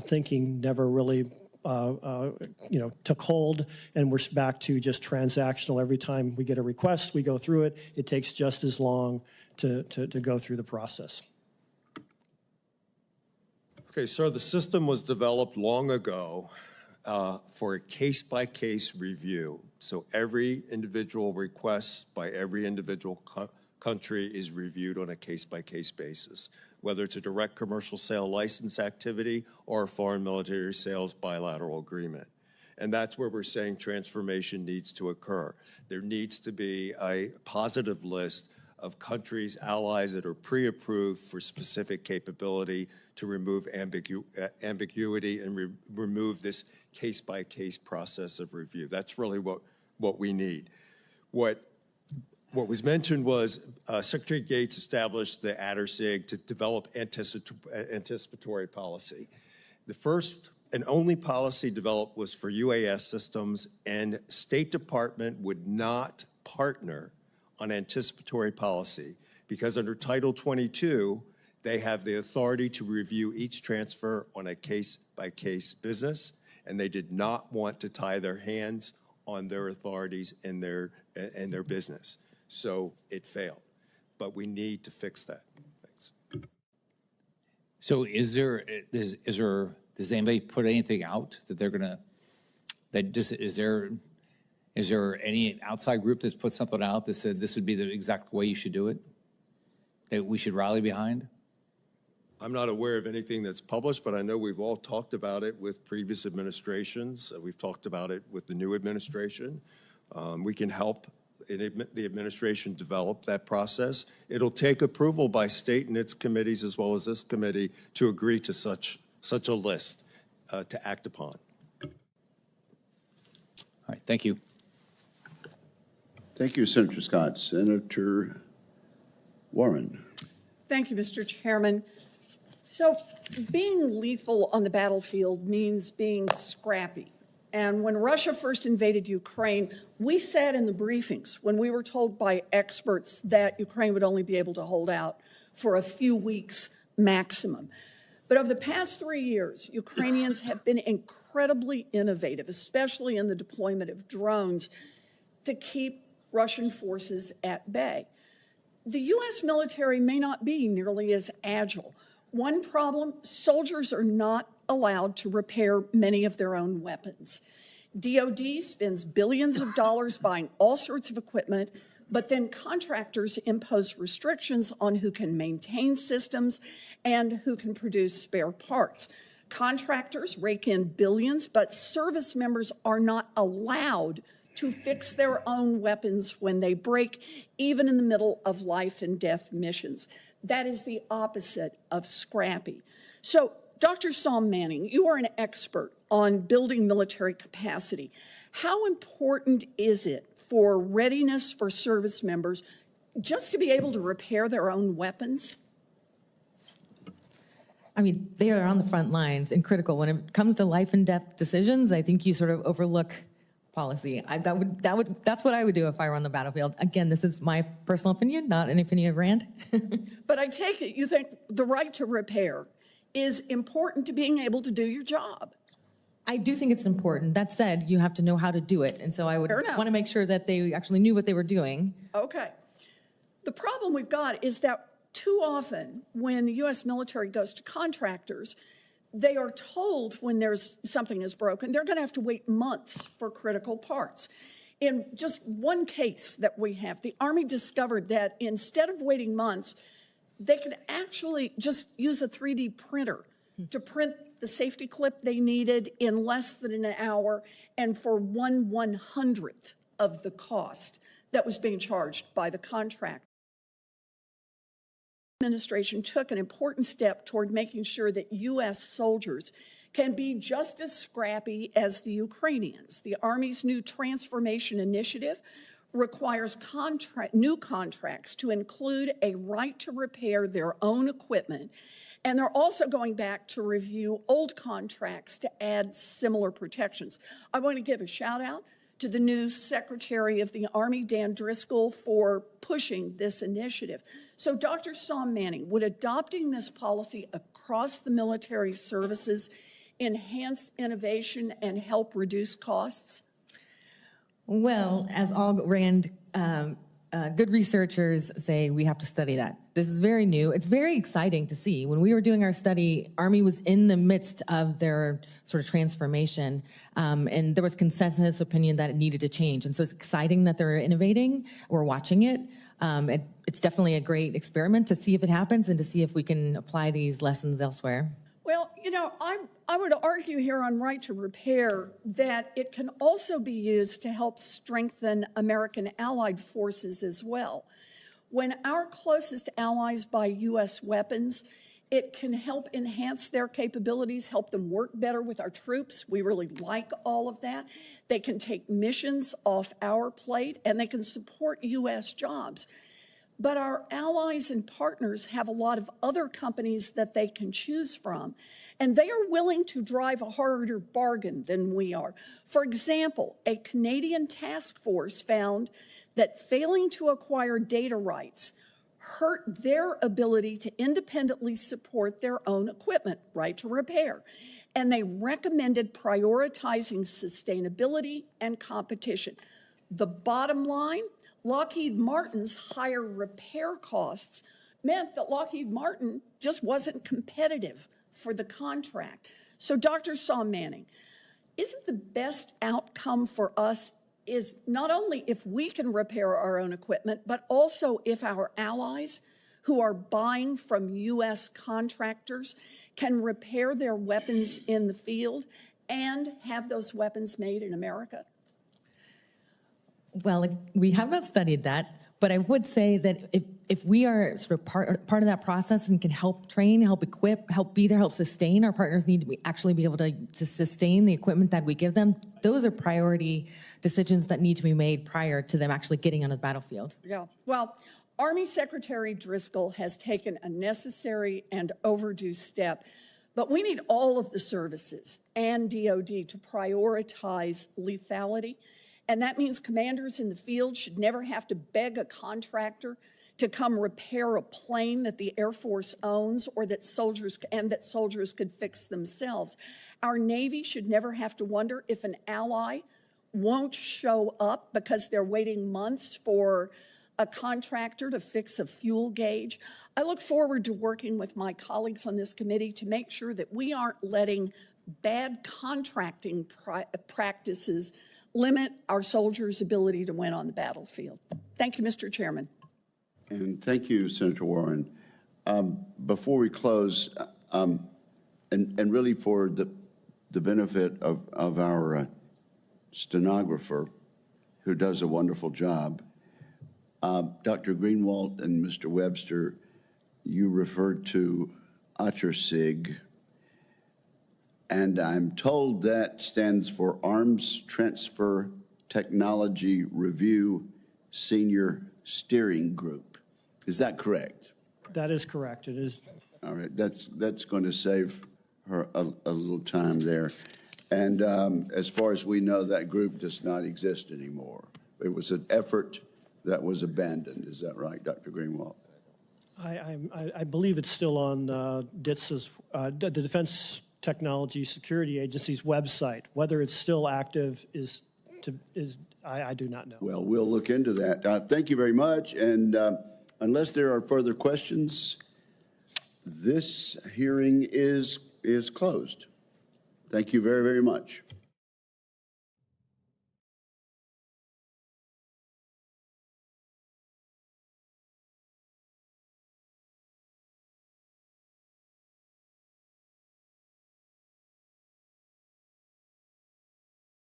thinking never really took hold, and we're back to just transactional. Every time we get a request, we go through it. It takes just as long to go through the process. Okay, sir, the system was developed long ago for a case-by-case review. So every individual request by every individual country is reviewed on a case-by-case basis, whether it's a direct commercial sale license activity or a foreign military sales bilateral agreement. And that's where we're saying transformation needs to occur. There needs to be a positive list of countries, allies that are pre-approved for specific capability to remove ambiguity and remove this case-by-case process of review. That's really what we need. What was mentioned was Secretary Gates established the ADRSIG to develop anticipatory policy. The first and only policy developed was for UAS systems, and State Department would not partner on anticipatory policy because under Title 22, they have the authority to review each transfer on a case-by-case business, and they did not want to tie their hands on their authorities and their business. So it failed, but we need to fix that. Thanks. So does anybody put anything out that they're gonna, is there any outside group that's put something out that said this would be the exact way you should do it, that we should rally behind? I'm not aware of anything that's published, but I know we've all talked about it with previous administrations. We've talked about it with the new administration. We can help the administration develop that process. It'll take approval by state and its committees as well as this committee to agree to such a list to act upon. All right, thank you. Thank you, Senator Scott. Senator Warren. Thank you, Mr. Chairman. So being lethal on the battlefield means being scrappy. And when Russia first invaded Ukraine, we said in the briefings, when we were told by experts that Ukraine would only be able to hold out for a few weeks maximum. But over the past 3 years, Ukrainians have been incredibly innovative, especially in the deployment of drones, to keep Russian forces at bay. The U.S. military may not be nearly as agile. One problem, soldiers are not allowed to repair many of their own weapons. DOD spends billions of dollars buying all sorts of equipment, but then contractors impose restrictions on who can maintain systems and who can produce spare parts. Contractors rake in billions, but service members are not allowed to fix their own weapons when they break, even in the middle of life and death missions. That is the opposite of scrappy. So, Dr. Sam Manning, you are an expert on building military capacity. How important is it for readiness for service members just to be able to repair their own weapons? I mean, they are on the front lines and critical. When it comes to life and death decisions, I think you sort of overlook policy. That's what I would do if I were on the battlefield. Again, this is my personal opinion, not an opinion of Rand. But I take it you think the right to repair is important to being able to do your job. I do think it's important. That said, you have to know how to do it. And so I would want to make sure that they actually knew what they were doing. Okay. The problem we've got is that too often when the U.S. military goes to contractors, they are told when there's something is broken, they're going to have to wait months for critical parts. In just one case that we have, the Army discovered that instead of waiting months, they could actually just use a 3D printer to print the safety clip they needed in less than an hour and for 1/100th of the cost that was being charged by the contractor. The administration took an important step toward making sure that U.S. soldiers can be just as scrappy as the Ukrainians. The Army's new transformation initiative requires new contracts to include a right to repair their own equipment, and they're also going back to review old contracts to add similar protections. I want to give a shout out to the new Secretary of the Army, Dan Driscoll, for pushing this initiative. So, Dr. Sam Manning, would adopting this policy across the military services enhance innovation and help reduce costs? Well, as all RAND good researchers say, we have to study that. This is very new. It's very exciting to see. When we were doing our study, Army was in the midst of their sort of transformation, and there was consensus opinion that it needed to change. And so it's exciting that they're innovating. We're watching it. It's definitely a great experiment to see if it happens and to see if we can apply these lessons elsewhere. Well, you know, I would argue here on Right to Repair that it can also be used to help strengthen American allied forces as well. When our closest allies buy U.S. weapons, it can help enhance their capabilities, help them work better with our troops. We really like all of that. They can take missions off our plate, and they can support U.S. jobs. But our allies and partners have a lot of other companies that they can choose from, and they are willing to drive a harder bargain than we are. For example, a Canadian task force found that failing to acquire data rights hurt their ability to independently support their own equipment, Right to Repair. And they recommended prioritizing sustainability and competition. The bottom line, Lockheed Martin's higher repair costs meant that Lockheed Martin just wasn't competitive for the contract. So, Dr. Sam Manning, isn't the best outcome for us is not only if we can repair our own equipment, but also if our allies who are buying from U.S. contractors can repair their weapons in the field and have those weapons made in America? Well, we have not studied that, but I would say that if we are sort of part of that process and can help train, help equip, help be there, help sustain, our partners need to actually be able to sustain the equipment that we give them. Those are priority decisions that need to be made prior to them actually getting on the battlefield. Yeah, well, Army Secretary Driscoll has taken a necessary and overdue step, but we need all of the services and DOD to prioritize lethality. And that means commanders in the field should never have to beg a contractor to come repair a plane that the Air Force owns or that soldiers could fix themselves. Our Navy should never have to wonder if an ally won't show up because they're waiting months for a contractor to fix a fuel gauge. I look forward to working with my colleagues on this committee to make sure that we aren't letting bad contracting practices limit our soldiers' ability to win on the battlefield. Thank you, Mr. Chairman. And thank you, Senator Warren. Before we close, and really for the benefit of our stenographer, who does a wonderful job, Dr. Greenwald and Mr. Webster, you referred to ATRSIG, and I'm told that stands for Arms Transfer Technology Review Senior Steering Group. Is that correct? That is correct. It is. All right, that's going to save her a little time there. And as far as we know, that group does not exist anymore. It was an effort that was abandoned. Is that right, Dr. Greenwald? I believe it's still on DITS's, the Defense Technology Security Agency's website. Whether it's still active I do not know. Well, we'll look into that. Thank you very much. And unless there are further questions, this hearing is closed. Thank you very, very much.